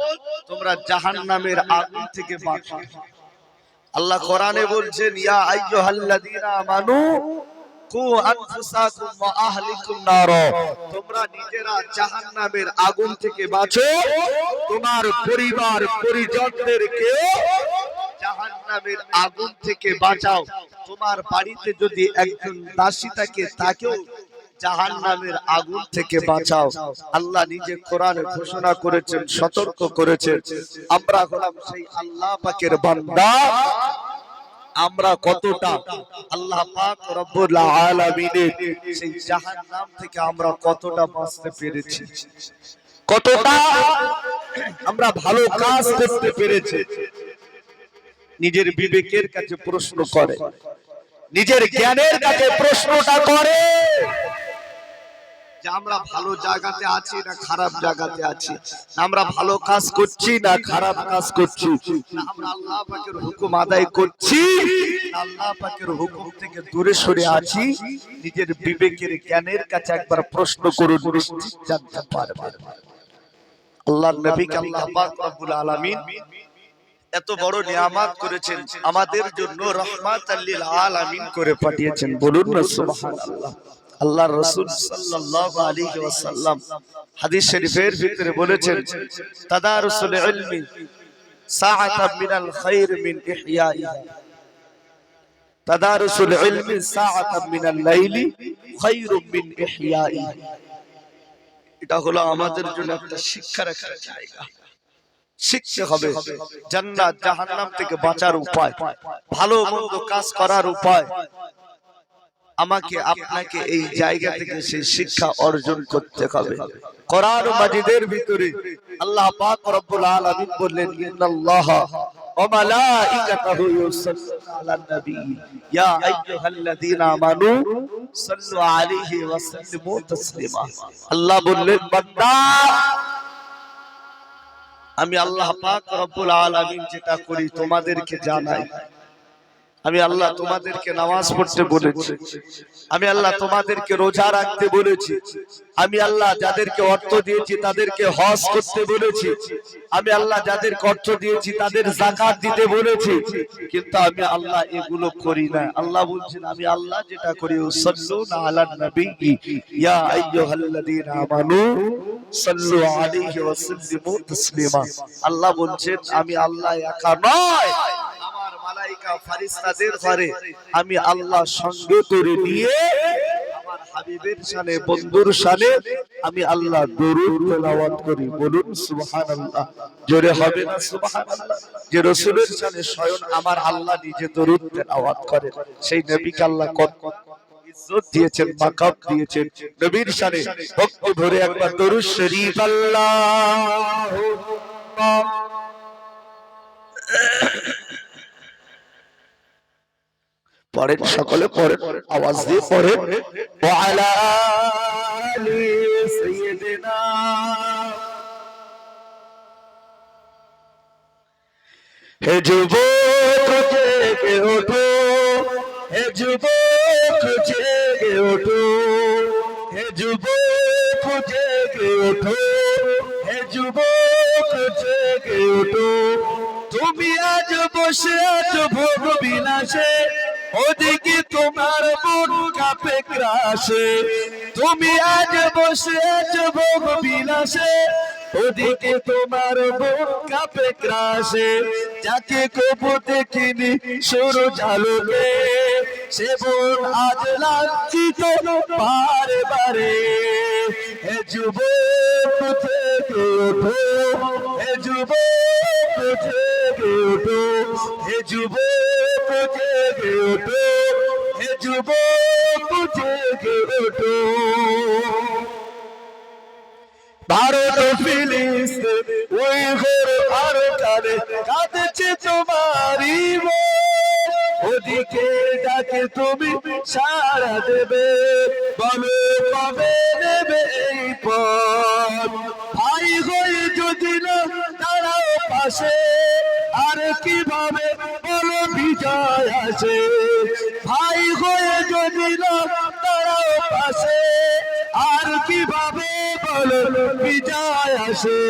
তোমরা জাহান্নামের আগুন থেকে বাঁচো। আল্লাহ কোরআনে বলছেন ইয়া আইয়ুহাল্লাযীনা আমানু কু আনফুসাকুম ওয়া আহলিকুম নারা, তোমরা নিজেরা জাহান্নামের আগুন থেকে বাঁচো, তোমার পরিবার পরিজনদেরকে জাহান্নামের আগুন থেকে বাঁচাও। তোমার বাড়িতে যদি একজন দাসী থাকে তাকেও জাহান্নামের আগুন থেকে বাঁচাও। আল্লাহ নিজে কোরআনে ঘোষণা করেছেন, সতর্ক করেছেন। আমরা হলাম সেই আল্লাহ পাকের বান্দা, আমরা কতটা আল্লাহ পাক রব্বুল আলামিনের সেই জাহান্নাম থেকে আমরা কতটা বাঁচতে পেরেছি, কতটা আমরা ভালো কাজ করতে পেরেছি। নিজের বিবেকের কাছে প্রশ্ন করে, নিজের জ্ঞানের কাছে প্রশ্নটা করে যে আমরা ভালো জায়গাতে আছি না খারাপ জায়গাতে আছি, আমরা ভালো কাজ করছি না খারাপ কাজ করছি, আমরা আল্লাহ পাকের হুকুম আদায় করছি না আল্লাহ পাকের হুকুম থেকে দূরে সরে আছি। নিজের বিবেকের জ্ঞানের কাছে একবার প্রশ্ন করুন, নিশ্চিত জানতে পারবেন। আল্লাহর নবীকে আল্লাহ পাক রব্বুল আলামিন এত বড় নিয়ামত করেছেন, আমাদের জন্য রাহমাতাল লিল আলামিন করে পাঠিয়েছেন। বলুন না সুবহানাল্লাহ। আল্লাহর রাসূল সাল্লাল্লাহু আলাইহি ওয়াসাল্লাম হাদিস শরীফের ভিতরে বলেছেন তাদারুসুল ইলমি সাআতাম মিনাল খায়র মিন ইহইয়াইহা, তাদারুসুল ইলমি সাআতাম মিনাল লাইলি খায়রুম মিন ইহইয়াইহা। এটা হলো আমাদের জন্য একটা শিক্ষার একটা জায়গা। শিখতে হবে জান্নাত জাহান্নাম থেকে বাঁচার উপায়, ভালো মন্দ কাজ করার উপায়। আমাকে আপনাকে এই জায়গা থেকে সেই শিক্ষা অর্জন করতে হবে। কোরআন মাজিদের ভিতরে আল্লাহ পাক রব্বুল আলামিন বললেন ইন্নাল্লাহা ওয়া মালাইকাতাহু ইউসাল্লুনা আলান নবী ইয়া আইয়ুহাল্লাযীনা আমানু সাল্লু আলাইহি ওয়া সাল্লিমু তাসলিমা। আল্লাহ বললেন বান্দা, আমি আল্লাহ পাক রব্বুল আলামিন যেটা করি তোমাদেরকে জানাই। আমি আল্লাহ তোমাদেরকে নামাজ পড়তে বলেছি, আমি আল্লাহ তোমাদেরকে রোজা রাখতে বলেছি, আমি আল্লাহ যাদেরকে অর্থ দিয়েছি তাদেরকে হজ করতে বলেছি, আমি আল্লাহ যাদেরকে অর্থ দিয়েছি তাদের যাকাত দিতে বলেছি, কিন্তু আমি আল্লাহ এগুলো করি না। আল্লাহ বলছেন আমি আল্লাহ যেটা করি সাল্লুনা আলান নবী ইয়া আইয়ুহাল্লাযীনা আমানু সাল্লু আলাইহি ওয়া সাল্লিমু তাসলিমা। আল্লাহ বলছেন আমি আল্লাহ একা নয়, মালাইকা ফেরেশতাদের ঘরে আমি আল্লাহ সঙ্গে করে নিয়ে আমার হাবিবের শানে বন্ধুর শানে আমি আল্লাহ দরুদ তেলাওয়াত করি। বলুন সুবহানাল্লাহ। জোরে হবে না সুবহানাল্লাহ? যে রাসূলের শানে স্বয়ং আমার আল্লাহ নিজে দরুদ তেলাওয়াত করেন, সেই নবীকে আল্লাহ কত ইজ্জত দিয়েছেন, মাকাম দিয়েছেন। নবীর শানে ভক্তি ভরে একবার দরুদ শরীফ আল্লাহুম্মা পড়েন, সকলে পড়েন, আওয়াজ দিয়ে পড়েন। ওয়া আলা আলি সাইয়্যিদিনা। হে যুবক জেগে ওঠো, হে যুবক জেগে ওঠো, হে যুবক জেগে ওঠো, হে যুবক জেগে ওঠো। তুমি আজ বসে আছো ভোগ বিলাসে, ওদিকে তোমার মন কাঁপে ক্রাসে। তুমি আজ বসে আছো ভোগ বিলাসে, ওদিকে তোমার মন কাঁপে ক্রাসে। যাকে কবু দেখিনি সূরজ আলোকে, সে মন আজ লাঞ্ছিত বারে বারে। হে যুবক জেগে ওঠো, হে যুবক জেগে ওঠো, হে যুবক জেগে ওঠো, হে যুবক জেগে ওঠো। ভারত ফিলিস্তিন উইঘুর আর কানে কাঁদছে তোমারই মন, ওদিকে ডাকে তুমি সাড়া দেবে, বলো কবে নেবে এই পথ। ভাই হয়ে যদি না দাঁড়াও পাশে, আর কিভাবে বলো বিজয় আসে। ভাই হয়ে যদি না দাঁড়াও পাশে, আর কিভাবে বলো বিজয় আসে।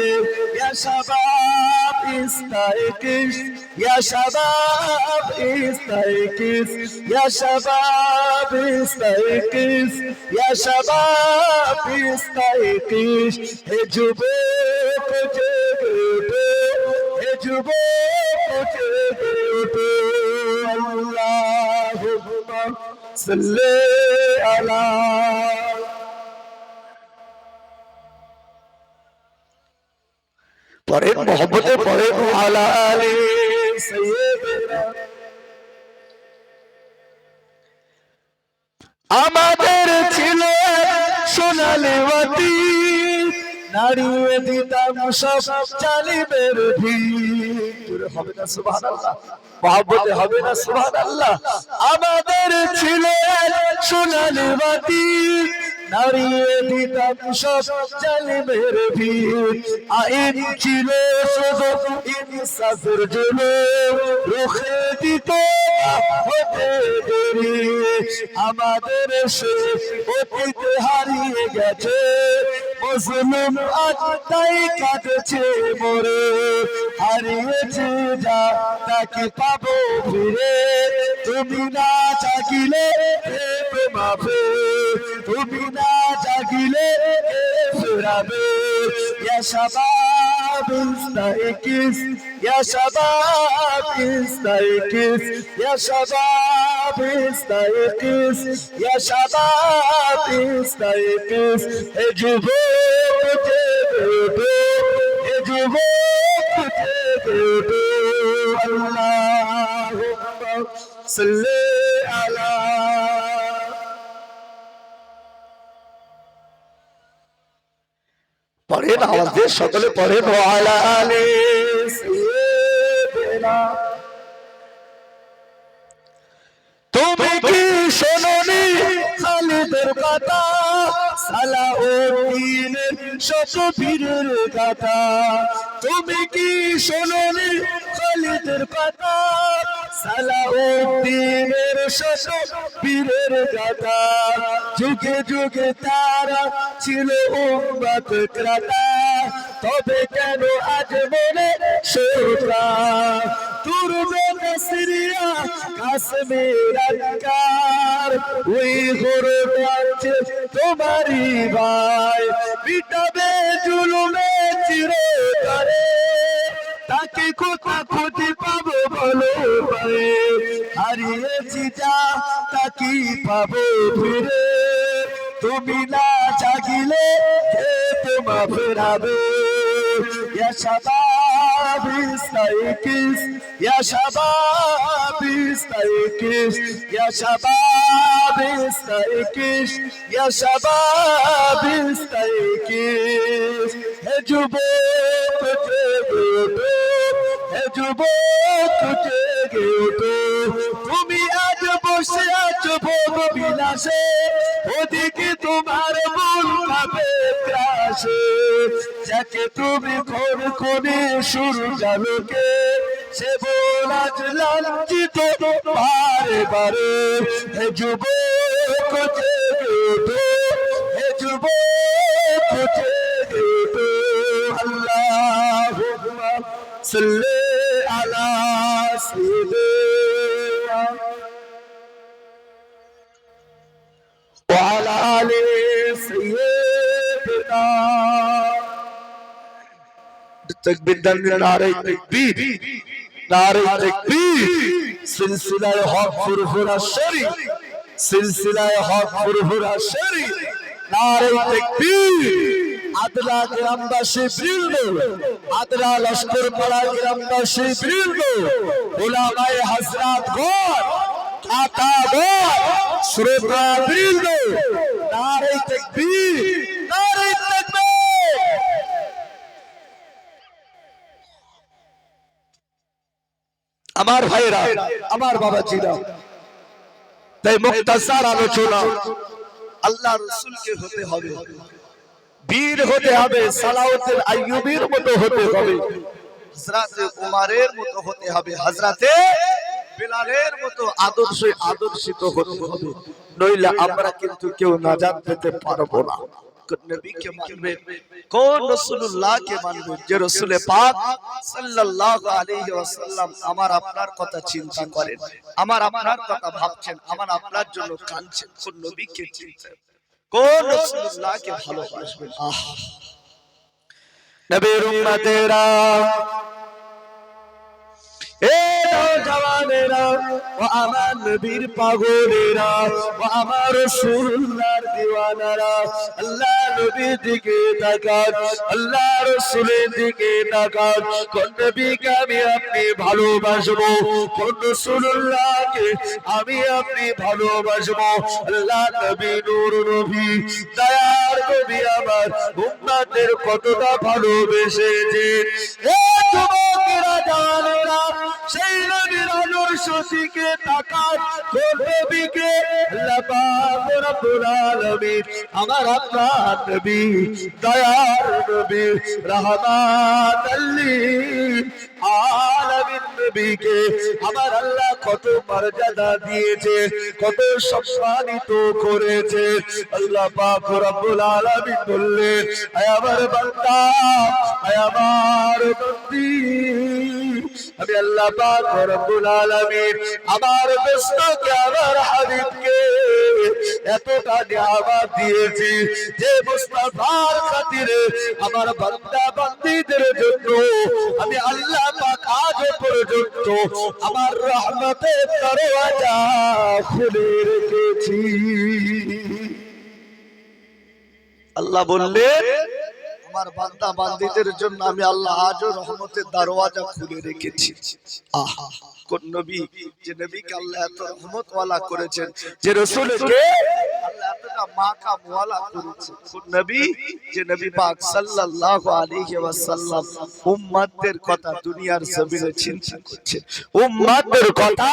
ইয়া শাবাব ইস্তাইকিস, ইয়া শাবাব ইস্তাইকিস, ইয়া শাবাব ইস্তাইকিস, ইয়া শাবাব ইস্তাইকিস। হে যুবক জেগে ওঠো, হে যুবক জেগে ওঠো। আল্লাহুম্মা সাল্লি আলা। পরে মোহাম্মদে পরে আলা আলি সাইয়্যিদিনা। আমাদের ছিল সোনালি অতীত, নাড়িয়ে দিতাম সব জালিমের ভিড়। হবে না সুবহানাল্লাহ, মোহাম্মদে হবে না সুবহানাল্লাহ। আমাদের ছিল সোনালি অতীত, নাড়িয়ে দিতাম সব জালিমের ভিড়। আইন ছিল শুধু ইনসাফের জন্য, রুখে দিত হতে দেরি। আমাদের সে অতীত হারিয়ে গেছে, মুসলিম আজ তাই কাঁদছে মরে। হারিয়েছে যা তাকে পাবো ফিরে, তুমি না জাগিলে মাফে, তুমি না জাগিলে ফেরাবে। ইয়া শাবাব ইস্তাইকিস, ইয়া শাবাব ইস্তাইকিস, ইয়া শাবাব ইস্তাইকিস, ইয়া শাবাব ইস্তাইকিস। হে যুবক জেগে ওঠো, হে যুবক জেগে ওঠো। আল্লাহুম্মা সাল্লি আলা। পড়েন আওয়াজ দিয়ে সকলে পড়েন আলা আলি সাইয়্যিদিনা। তুমি কি শোনোনি খালিদের কথা, সালাউদ্দিনের শত বীরের কথা। তুমি কি শোনোনি খালিদের কথা, সালাউদ্দিনের শত বীরের কথা। যুগে যুগে তারা ছিল উম্মত ক্রাতা, তবে কেন আজ মনে শোকা। তুরুন সিরিয়া কাশ্মীর আকার, উইঘুর আছে তোমারই ভাই। মিটাবে জুলুমে চিরতরে, তাকে কোথা খুঁজে পাবো বলো ভাই। হারিয়েছি যা তাকে পাবো ফিরে, তুমি না জাগিলে কে তোমা ফেরাবে। ইয়া শাবাব ইস্তাইকিস, ইয়া শাবাব ইস্তাইকিস, ইয়া শাবাব ইস্তাইকিস, ইয়া শাবাব ইস্তাইকিস। হে যুবক জেগে ওঠো, হে যুবক জেগে ওঠো। তুমি আজ বসে আছো ভোগ বিলাসে, ওদিকে তোমার মন কাঁপে ত্রাসে। যাকে তুমি কোন কোনে সূরজ আলোকে, সে বল আজ লাঞ্ছিত বারে বারে। হে যুবক জেগে ওঠো, হে যুবক জেগে ওঠো। আল্লাহুম্মা সাল্লি আলা সাইয়্যিদিনা ওয়া আলা আলি সাইয়্যিদিনা। তাকবীর দান, নারে তাকবীর, নারে তাকবীর। সিলসিলায়ে হক ফুরফুরা শরী, সিলসিলায়ে হক ফুরফুরা শরী, নারে তাকবীর। আদরা গ্রামবাসী বৃন্দ, আদরা লস্কর পাড়া গ্রামবাসী বৃন্দ, উলামায়ে হযরত গণ, আতাগণ, শ্রোতা বৃন্দ, নারে তাকবীর, নারে তাকবীর। আমার ভাইরা, আমার বাবাজিরা, তাই মুক্তাসার আলোচনা, আল্লাহ রাসূলকে হতে হবে, বীর হতে হবে, সালাউদ্দিন আইয়ুবীর মতো হতে হবে, হযরতে উমরের মতো হতে হবে, হযরতে বিলালের মতো আদর্শিত হতে হবে, নইলে আমরা কিন্তু কেউ নাজাত পেতে পারবো না। নবীকে মানবেন, কোন রাসূলুল্লাহকে মানবেন? যে রাসূলে পাক সাল্লাল্লাহু আলাইহি ওয়াসাল্লাম আমার আপনার কথা চিন্তা করেন, আমার আপনার কথা ভাবছেন, আমার আপনার জন্য কাঁদছেন। কোন নবীকে চিনতেন, কোন রাসূলুল্লাহকে ভালোবাসবেন? নবীর উম্মতেরা, এ নওজওয়ানেরা, ও আমার নবীর পাগলেরা, ও আমার রাসূলুল্লাহর দিওয়ানারা, আল্লাহ নবীর দিকে তাকান, আল্লাহ রাসূলের দিকে তাকান। কোন নবীকে আমি আপনি ভালোবাসবো, কোন রাসূলুল্লাহকে আমি আপনি ভালোবাসবো? আল্লাহ নবী, নূর নবী, দয়ার নবী আমার উম্মতের কতটা ভালোবেসেছেন। এ যুবকেরা, জানেরা, সেই নবীর আদর্শ দিকে তাকান, কোন নবীকে? আল্লাহ পাক রব্বুল আলামিন আমার আপনার নবী, দয়ার নবী, রাহমাতাল লিল আলামিন নবীকে আমার আল্লাহ কত মর্যাদা দিয়েছে, কত সম্মানিত করেছে। আল্লাহ পাক রব্বুল আলামিন বললেন, আয় আমার বান্দা, আয় আমার বান্দি, আমি আল্লাহ পাক রব্বুল আলামিন আমার দোস্তকে, আমার হাবিবকে এতটা নিয়ামত দিয়েছি যে মুস্তাফার খাতিরে আমার বান্দা বান্দীদের জন্য আমি আল্লাহ পাক আজ পর্যন্ত আমার রহমতের দরওয়াজা খুলে রেখেছি। আল্লাহ বললেন, আমার বান্দা বান্দীদের জন্য আমি আল্লাহ আজও রহমতের দরওয়াজা খুলে রেখেছি। আহা, কোন নবী, যে নবীকে আল্লাহ এত রহমত ওয়ালা করেছেন, যে রাসূলকে আল্লাহ এতটা মাকাম ওয়ালা করেছেন। কোন নবী? যে নবী পাক সাল্লাল্লাহু আলাইহি ওয়াসাল্লাম উম্মতদের কথা দুনিয়ার জমিনে চিন্তা করছেন, উম্মতদের কথা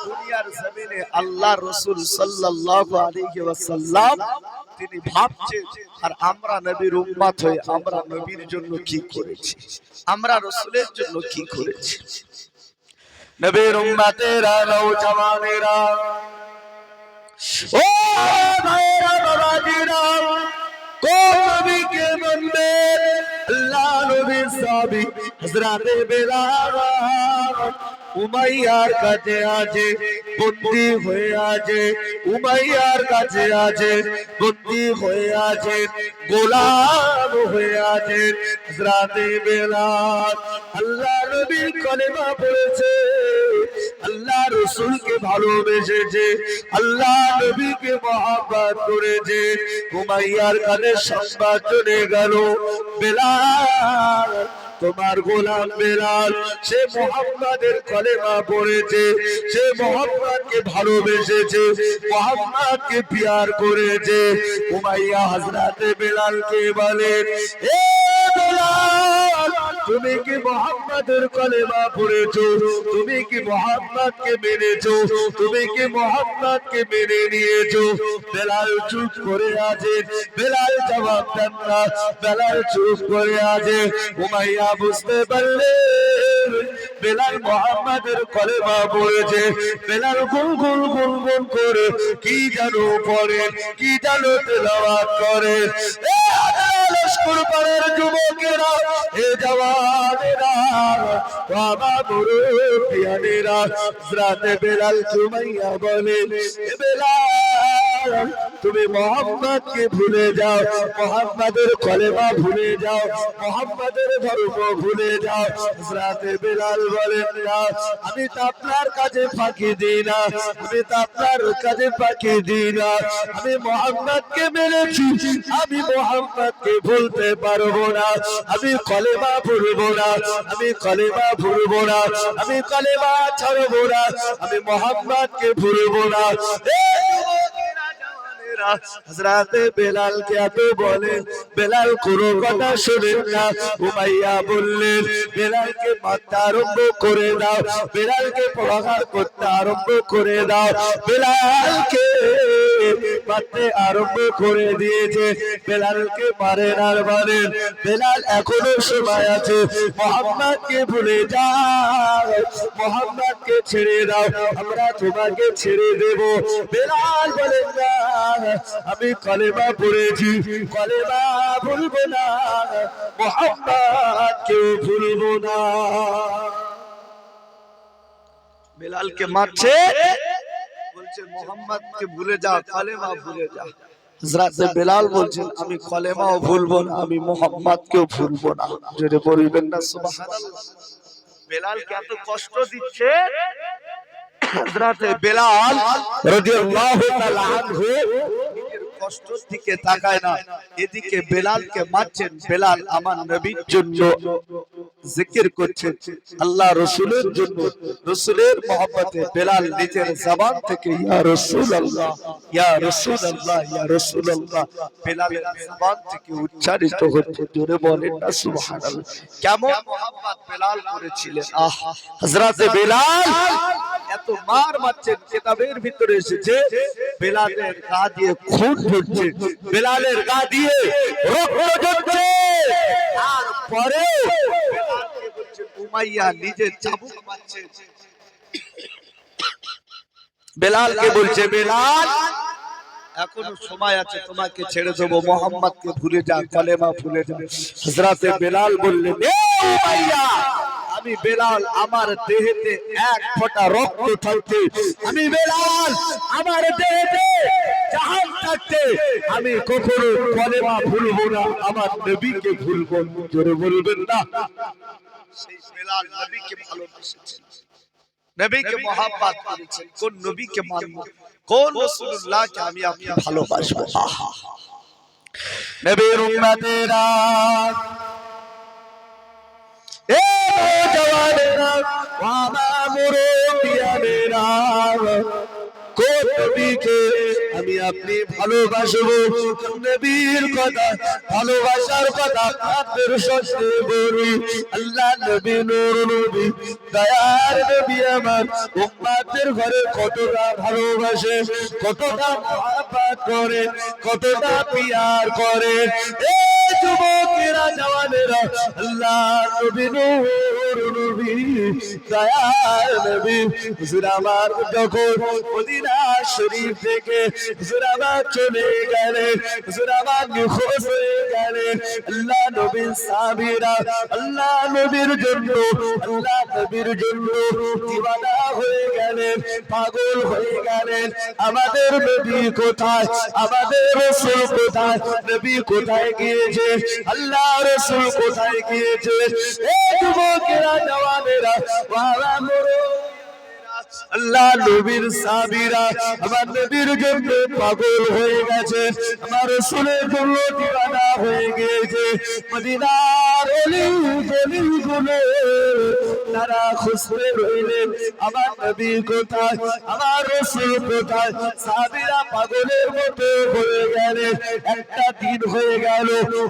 দুনিয়ার জমিনে আল্লাহ রাসূল সাল্লাল্লাহু আলাইহি ওয়াসাল্লাম তিনি ভাবছেন। আর আমরা নবীর উম্মত হয়ে আমরা নবীর জন্য কি করেছি, আমরা রাসূলের জন্য কি করেছি? নবীর উম্মতেরা, নওজওয়ানেরা, ও ভাইরা, বাবাজিরা, কোন নবীকে মানবেন? আল্লাহ নবীর সাহাবী হযরতে বেলাল উমাইয়ার কাছে আছে, বন্দী হয়ে আছে, উমাইয়ার কাছে আছে, বন্দী হয়ে আছে, গোলাম হয়ে আছে। হযরতে বেলাল আল্লাহ নবীর কলেমা পড়েছে, আল্লাহ রাসূলকে ভালোবেসেছে, আল্লাহ নবীকে মহব্বত করেছে। উমাইয়ার কানে সংবাদ চলে গেল, বেলাল, তোমার গোলাম বেলাল সে মুহাম্মাদের কলেমা পড়েছে, সে মুহাম্মাদকে ভালোবেসেছে, মুহাম্মাদকে প্যার করেছে। উমাইয়া হযরতে বেলালকে বলেন, এ বেলাল, তুমি কি মুহাম্মাদের কলেমা পড়েছো? তুমি কি মুহাম্মাদকে মেনেছো? তুমি কি মুহাম্মাদকে মেনে নিয়েছো? বেলাল চুপ করে আছে, বেলাল জবাব দেন না, বেলাল চুপ করে আছে। উমাইয়া বুঝতে পারলেন বেলাল মুহাম্মাদের কলেমা পড়েছে। বেলাল গুনগুন গুনগুন করে কি জানো পড়ে, কি জানো তেলাওয়াত করে। লস্কর পাড়ার যুবকেরা, এ জওয়ানেরা, বাবা মুরব্বিয়ানেরা, হযরতে বেলাল সুমাইয়া বলে, এ বেলাল তুমি মুহাম্মদকে ভুলে যাও, মুহাম্মাদের কলেমা ভুলে যাও, মুহাম্মাদের ধর্ম ভুলে যাও। হযরতে বেলাল বলেন, না আমি তো আপনার কাছে ফাঁকি দিই না, আমি তো আপনার কাছে ফাঁকি দিই না। আমি মুহাম্মদকে মেনেছি, আমি মুহাম্মদকে ভুলতে পারবো না। আমি কলেমা ভুলবো না, আমি কলেমা ভুলবো না, আমি কলেমা ছাড়বো না, আমি মুহাম্মদকে ভুলবো না। হযরতে বেলালকে এত বলেন, বেলাল কোনো কথা শোনেন না। উমাইয়া বললেন, বেলালকে মারতে আরম্ভ করে দাও, বেলালকে প্রহার করতে আরম্ভ করে দাও। বেলালকে মারতে আরম্ভ করে দিয়েছে। বেলালকে মারেন আর মারেন। বেলাল এখনো সময় আছে, মুহাম্মদকে ভুলে যাও, মুহাম্মদকে ছেড়ে দাও, আমরা তোমাকে ছেড়ে দেব। বেলাল বলেন, না আমি কলেমা পড়েছি, কলেমা ভুলবো না, মুহাম্মদকে ভুলবো না। বেলালকে মারছে, বলছে মুহাম্মদকে ভুলে যা, কলেমা ভুলে যা। হযরতে বেলাল বলছেন, আমি কলেমাও ভুলবো না, আমি মুহাম্মদকেও ভুলবো না। জোরে বলবেন না সুবহানাল্লাহ। বেলালকে এত কষ্ট দিচ্ছে। হযরতে বেলাল রাদিয়াল্লাহু তাআলা আনহু কষ্টর দিকে তাকায় না, এদিকে বেলালকে মারছেন। বেলাল আমার নবীর জন্য জিকির করছেন, আল্লাহ রাসূলের জন্য, রাসূলের মহব্বতে বেলাল নিজের জবান থেকে ইয়া রাসূলুল্লাহ, ইয়া রাসূলুল্লাহ, ইয়া রাসূলুল্লাহ বেলালের জবান থেকে উচ্চারিত হচ্ছে। জোরে বলেন না সুবহানাল্লাহ। কেমন মহব্বত বেলাল করেছিলেন। হযরতে বেলাল এত মার মারছেন, কিতাবের ভিতরে এসেছে বেলালের গা দিয়ে খুন ঝরছে, বেলালের গা দিয়ে রক্ত ঝরছে। তারপরে বেলালকে বলছে, উমাইয়া নিজে চাবুক মারছে। বেলালকে বলছে, বেলাল এখনো সময় আছে, তোমাকে ছেড়ে দেবো, মুহাম্মদকে ভুলে যা, কলেমা ভুলে যা। হযরতে বেলাল বললেন, এ উমাইয়া, আমি বেলাল আমার দেহেতে এক ফোঁটা রক্ত থাকতে, আমি বেলাল আমার দেহেতে জাহান থাকতে আমি কখনো কলেমা ভুলবো না, আমার নবীকে ভুলবো না। জোরে বলবেন না। সেই বেলাল নবীকে ভালোবেসেছেন, নবীকে মহব্বত করেছেন। কোন নবীকে মানবো, কোন রাসূলুল্লাহকে আমি আপনি ভালোবাসবো। নবীর উম্মতেরা, এ জওয়ানেরা, ওয়ামা মুরব্বিয়ানেরা, কোন নবীকে আমি আপনি ভালোবাসবো, কোন নবীর কথা, ভালোবাসার কথা আপনাদের সাথে বলি। আল্লাহ নবী, নূর নবী, দয়ার নবী আমার উম্মতের ঘরে কতটা ভালোবাসে, কতটা মহব্বত করে, কতটা পিয়ার করে। এই যুবকেরা, জওয়ানেরা, আল্লাহ নবী, নূর নবী, দয়ার নবী হুজুর আমার যখন মদিনা শরীফ থেকে হুজুর আমার চলে গেলেন, হুজুর আমার নিখোঁজ হয়ে গেলেন। আল্লাহ নবীর সাহাবীরা আল্লাহ নবীর জন্য, আল্লাহ নবীর জন্য দিওয়ানা হয়ে গেলেন, পাগল হয়ে গেলেন। আমাদের নবী কোথায়, আমাদের রাসূল কোথায়, নবী কোথায় গিয়েছে, আল্লাহ রাসূল কোথায় গিয়েছে। এই যুবকেরা, জওয়ানেরা, ওয়ালা আল্লাহ নবীর সাহাবীরা আমার নবীর জন্য পাগল হয়ে গেছে, আমার রাসূলের জন্য দিওয়ানা হয়ে গিয়েছে। মদিনার অলি গলিগুলো তারা খুঁজতে রইলেন, আমার নবী কোথায়, আমার রাসূল কোথায়। সাহাবীরা পাগলের মতো হয়ে গেলেন। একটা দিন হয়ে গেল,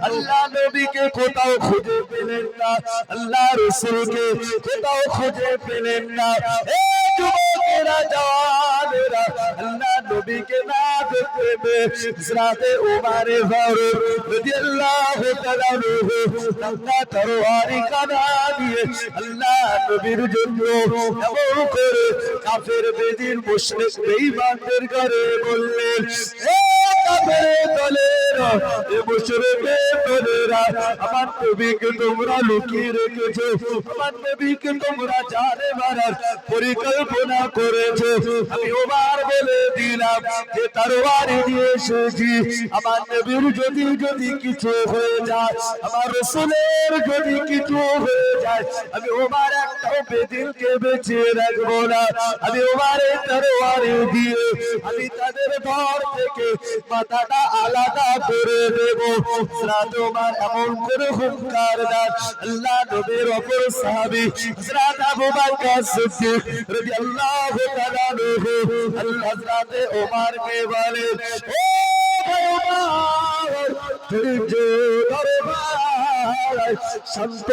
আল্লাহ নবীকে কোথাও খুঁজে পেলেন না, আল্লাহ রাসূলকে কোথাও খুঁজে পেলেন না। যুবকেরা, জওয়ান জওয়ানেরা আল্লাহ নবীকে না দেখতে পেয়ে হযরতে ওমর ফারুক রাদিয়াল্লাহু তাআলা আল্লাহ তরবারি কাঁধে নিয়ে আল্লাহ নবীর জন্য এমন করে কাফের বেদিন মুশরিক বেঈমানদের ঘরে বললেন, এ কাফের দলেরা, এ মুশরিকের দলেরা, আমার নবীকে তোমরা লুকিয়ে রেখেছো, আমার নবীকে তোমরা জানে মারার পরিকল্পনা করেছো। আমি ওমর বলে দিলাম যে তরবারি নিয়ে এসেছি, আমার নবীর যদি কিছু হয়ে যায়, আমার রাসূলের যদি কিছু হয়ে যায়, আমি ওমর একটাও বেদিনকে বেঁচে রাখবো না। আমি ওমরের তরবারি দিয়ে আমি তাদের ধর থেকে মাথাটা আলাদা করে দেব। হযরত ওমর এমন করে হুঙ্কার দেন, আল্লাহ নবীর অপর সাহাবী হযরত আবু বকর সিদ্দিক রাদিয়াল্লাহু তাআলা আনহু হযরত ওমরকে বলেন, ও ওমর, ধৈর্য ধরো ভাই, শান্ত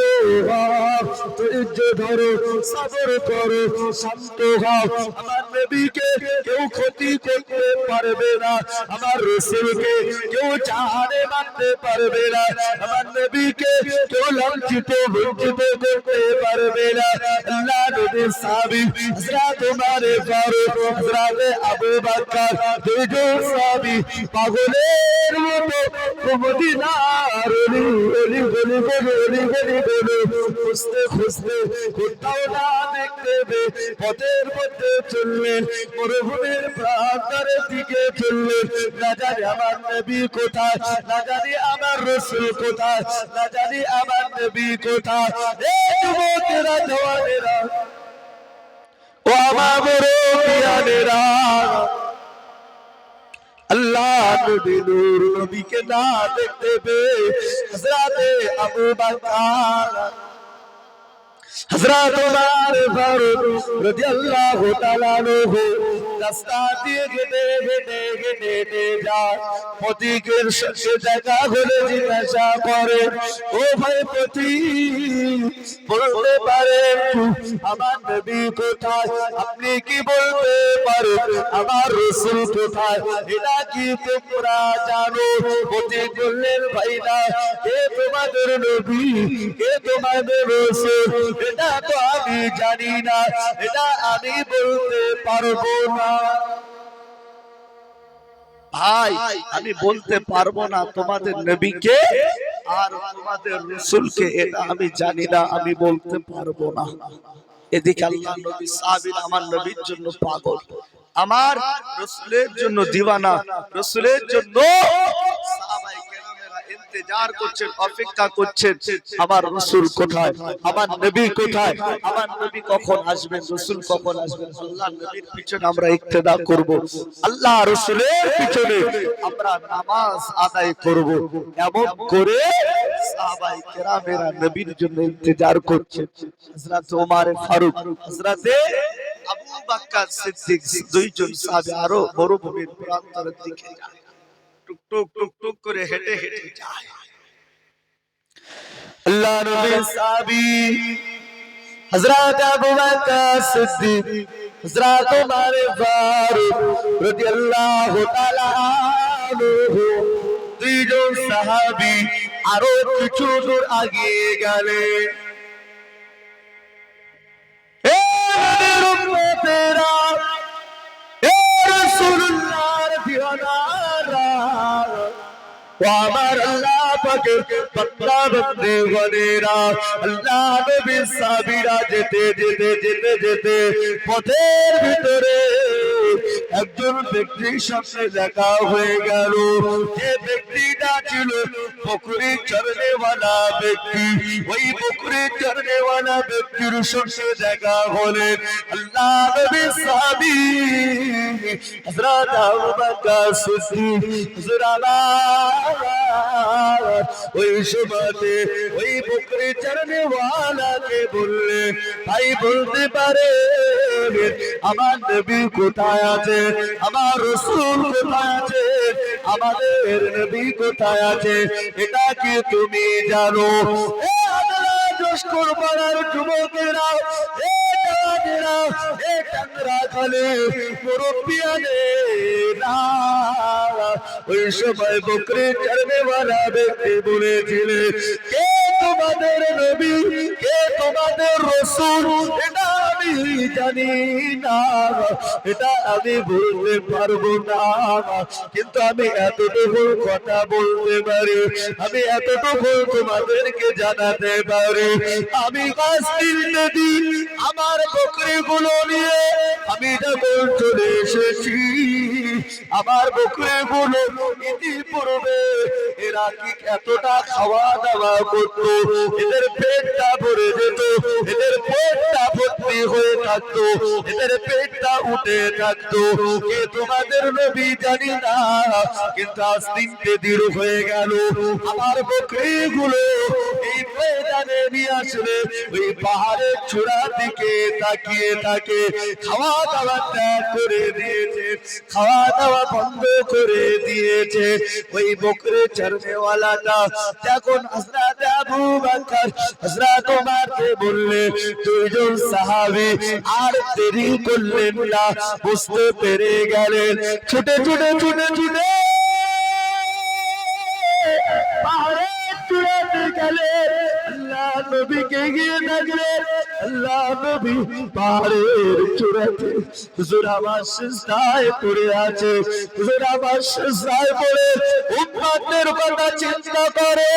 হও, ধৈর্য ধরো, সবর করো, শান্ত হও। আমার নবীকে কেউ ক্ষতি করতে পারবে না, আমার রাসূলকে কেউ জানে মারতে পারবে না, আমার নবীকে কেউ লাঞ্ছিত বঞ্চিত করতে পারবে না। আল্লাহ নবীর সাহাবী হযরত ওমর ফারুক, হযরত আবু বকর দুইজন সাহাবী পাগলের মতো মদিনার অলি অলি গলি গলি গলি গলি খুঁজতে খুঁজতে কোথাও না দেখতে পেয়ে পথের মধ্যে চললেন, মরুভূমির প্রান্তরের দিকে চললেন। না জানি আমার নবী কোথায়, না জানি আমার রাসূল কোথায়, না জানি আমার নবী কোথায়। এই যুবকেরা, জওয়ানেরা, ও আমার মুরব্বিয়ানেরা, আল্লাহ নবী নূর নবীকে না দেখতে পেয়ে হযরতে আবু বকর, হযরত ওমর ফারুক রাদিয়াল্লাহু তাআলা আনহু রাস্তা দিয়ে হেঁটে হেঁটে হেঁটে হেঁটে যায়। পথিকের সাথে দেখা হলে জিজ্ঞাসা করে, ও ভাই পথিক, বলতে পারেন আমার নবী কোথায়? আপনি কি বলতে পারেন আমার রাসূল কোথায়? এটা কি তোমরা জানো? পথিক বললেন, ভাই না, কে তোমাদের নবী, কে তোমাদের রাসূল, এটা তো আমি জানি না, এটা আমি বলতে পারবো না। ভাই, আমি বলতে পারবো না তোমাদের নবীকে আর তোমাদের রাসূলকে, এটা আমি জানি না, আমি বলতে পারবো না। এদিকে আল্লাহ নবী সাহাবীরা আমার নবীর জন্য পাগল, আমার রাসূলের জন্য দিওয়ানা, রাসূলের জন্য সাহাবায়ে কেরামেরা ইন্তজার করছেন, অপেক্ষা করছেন, আমার রাসূল কোথায়, আমার নবী কোথায়, আমার নবী কখন আসবেন, রাসূল কখন আসবেন। আল্লাহ নবীর পিছনে আমরা ইক্তেদা করব, আল্লাহ রাসূলের পিছনে আমরা নামাজ আদায় করব। এমন করে সাহাবায়ে কেরামেরা নবীর জন্য ইন্তজার করছেন। হযরত ওমর ফারুক, হযরত আবু বকর সিদ্দিক দুইজন সাহাবী আরো মরুভূমির প্রান্তরের দিকে যায়, টুক টুক টুক টুক করে হেঁটে হেঁটে যায়। আল্লাহ নবীর সাহাবী হযরত আবু বকর সিদ্দিক, হযরত ওমর ফারুক রাদিয়াল্লাহু তাআলা আনহু দুইজন সাহাবী আরো কিছু দূর এগিয়ে গেলেন। আমার আল্লাহ পাকের বান্দা বান্দিগণেরা, আল্লাহ নবীর সাহাবীরা যেতে যেতে যেতে যেতে পথের ভিতরে একজন ব্যক্তির সাথে দেখা হয়ে গেল। যে ব্যক্তিটা ছিল বকরি চড়নেওয়ালা ব্যক্তি, ওই বকরি চড়নেওয়ালা ব্যক্তির সাথে দেখা হলেন আল্লাহ নবীর সাহাবী হযরত আবু বকর সিদ্দিক ওই সময়তে ওই বকরি চড়নেওয়ালাকে বললেন, ভাই বলতে পারে আমার নবী কোথায় আছে, আমার রাসূল কোথায় আছে, আমাদের নবী কোথায় আছে, এটা কি তুমি জানো? এ আল্লাহ জোশ করবার যুবকেরা, এ জানেরা, এ আজরাখালে মুরব্বিয়ানেরা ওই সময় বকরি চড়নেওয়ালা ব্যক্তি বলেছিলেন, কে তোমাদের নবী, কে তোমাদের রাসূল, এটা আমি জানি না, এটা আমি বলতে পারবো না, কিন্তু আমি এতটুকু কথা বলতে পারি, আমি এতটুকু তোমাদেরকে জানাতে পারি, আমি গাছ কিনতে দিই আমার বকরিগুলো নিয়ে আমি যখন চলে এসেছি, আমার বকরিগুলো ইতিপূর্বে এরা কি এতটা খাওয়া দাওয়া করতো, এদের পেটটা ভরে যেত, এদের পেটটা ভর্তি হয়ে থাকতো, এদের পেটটা উঠে থাকতো, কে তোমাদের নবী জানি না, কিন্তু আজ 3 দিন হয়ে গেল আমার বকরিগুলো এই ময়দানে নিয়ে আসলে ওই পাহাড়ের চূড়া দিকে তাকিয়ে থাকে, খাওয়া দাওয়া ত্যাগ করে দিয়েছে, খাওয়া দাওয়া বন্ধ করে দিয়েছে। ওই বকরি চড়নেওয়ালাটা যখন হযরত আবু বকর হযরত ওমরকে বললেন, দুইজন সাহাবী আর দেরি করলেন না, বুঝতে পেরে গেলেন, ছুটে ছুটে ছুটে ছুটে পাহাড়ের চূড়াতে গেলেন, আল্লাহ নবীকে গিয়ে ডাকলেন, আল্লাহ নবী পাহাড়ের চূড়াতে হুজুর আমার সিজদায় পড়ে আছে, হুজুর আমার সিজদায় পড়ে উম্মতের কথা চিন্তা করে,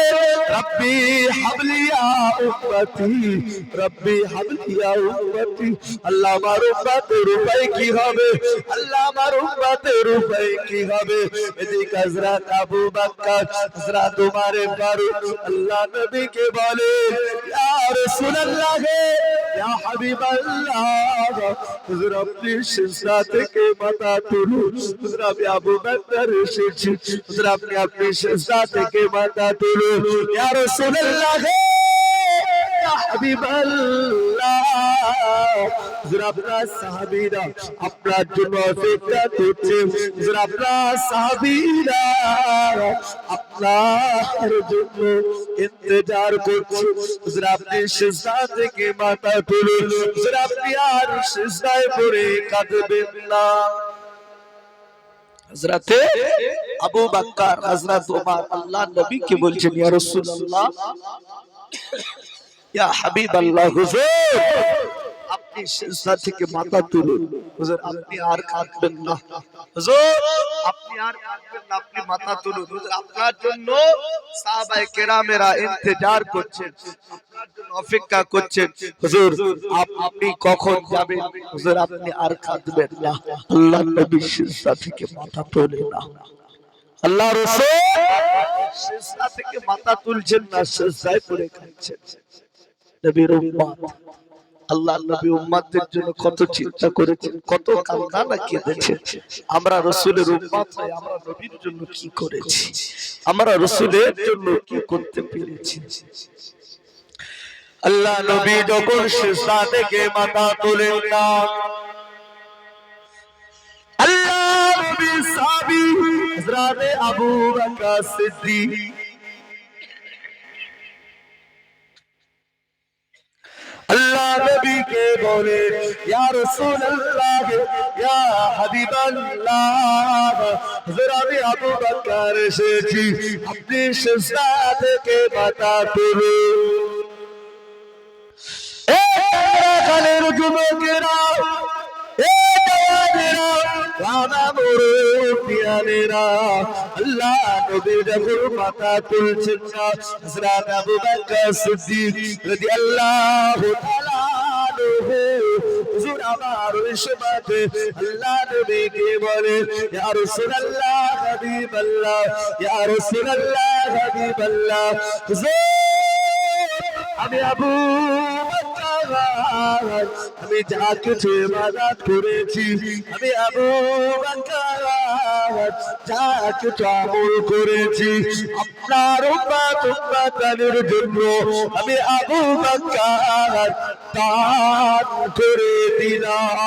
রব্বি হাবলিয়া উম্মতি, রব্বি হাবলিয়া উম্মতি, আল্লাহ আমার উম্মতের উপায় কি হবে, আল্লাহ আমার উম্মতের উপায় কি হবে। এদিকে হযরত আবু বকর হযরত ওমর ফারুক আল্লাহ নবীকে বলে, ইয়া রাসূলুল্লাহ, ইয়া হাবিবাল্লাহ, হুজুর আপনি সিজদা থেকে মাথা তুলুন, হুজুর আমি আবু বকর এসেছি, হুজুর আপনি সিজদা থেকে মাথা তুলুন, ইয়া রাসূলুল্লাহ, ইয়া হাবিবাল্লাহ, হুজুর আপনার সাহাবীরা আপনার জন্য অপেক্ষা করছে, হুজুর আপনার সাহাবীরা আপনার জন্য ইন্তজার করছে, হুজুর আপনি সিজদা থেকে মাথা তুলুন, হুজুর আপনি আর সিজদায় পড়ে কাঁদবেন না। হযরত আবু বকর হযরত ওমর আল্লাহ নবীকে বলছেন, ইয়া রাসূলুল্লাহ, ইয়া হাবিবাল্লাহ, হুজুর আপনি সিজদা থেকে মাথা তুলুন, হুজুর আপনি আর কাঁদবেন না, হুজুর আপনি আর কাঁদবেন না, আপনি মাথা তুলুন, হুজুর আপনার জন্য সাহাবায়ে কেরামেরা ইন্তজার করছেন, আপনার জন্য অপেক্ষা করছেন, হুজুর আপনি কখন যাবেন, হুজুর আপনি আর কাঁদবেন না। আল্লাহ নবী সিজদা থেকে মাথা তোলেন না, আল্লাহ রাসূল সিজদা থেকে মাথা তুলছেন না, সিজদায় পড়ে কাঁদছেন। নবীর উম্মত, আল্লাহ নবী উম্মতের জন্য কত চিন্তা করেছেন, কত কান্না না কেঁদেছেন। আমরা রাসূলের উম্মত হয়ে আমরা নবীর জন্য কি করেছি, আমরা রাসূলের জন্য কি করতে পেরেছি। আল্লাহ নবী যখন সিজদা থেকে মাথা তোলেন না, আল্লাহ নবী সাহাবী হযরত আবু বকর সিদ্দিক আল্লাহ নবীকে বলে, ইয়া রাসূলুল্লাহ, ইয়া হাবিবাল্লাহ, হুজুর আমি আবু বকর এসেছি, আপনি সিজদা থেকে মাথা তুলুন। এ কালের যুবকেরা, এ জওয়ানেরা, রানা মুরব্বিয়ানেরা, আল্লাহ নবী যখন মাথা তুলছেন না, হযরত আবু বকর সিদ্দিক রাদিয়াল্লাহু তাআলা আনহু হুজুর আমার ইসমাতে আল্লাহ নবীকে বলে, ইয়া রাসূলুল্লাহ হাবিবাল্লাহ, ইয়া রাসূলুল্লাহ হাবিবাল্লাহ, হুজুর আমি আবু বকর, আমি যা কিছু ইবাদত করেছি, আমি আবু বকর যা কিছু আমল করেছি, আপনার উম্মতের জন্য আমি আবু বকর দান করে দিলাম।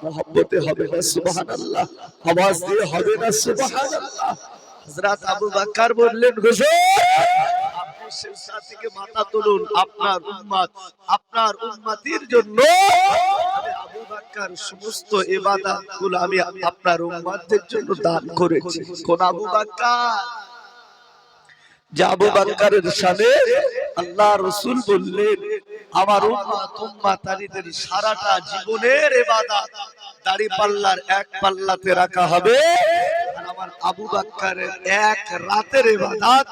মোহাব্বতে হবে না সুবহানাল্লাহ, আওয়াজ দিয়ে হবে না সুবহানাল্লাহ। হযরত আবু বকর বললেন, হুজুর আপনি সিজদা থেকে মাথা তুলুন। আপনার উম্মত, আপনার উম্মতির জন্য আমি আবু বকর সমস্ত ইবাদতগুলো আমি আপনার উম্মতদের জন্য দান করেছি। কোন আবু বকর? যে আবু বকরের শানে আল্লাহ রাসূল বললেন, আমার উম্মতানিদের সারাটা জীবনের ইবাদত দাড়ি পাল্লার এক পাল্লাতে রাখা হবে, আর আমার আবু বকরের এক রাতের ইবাদত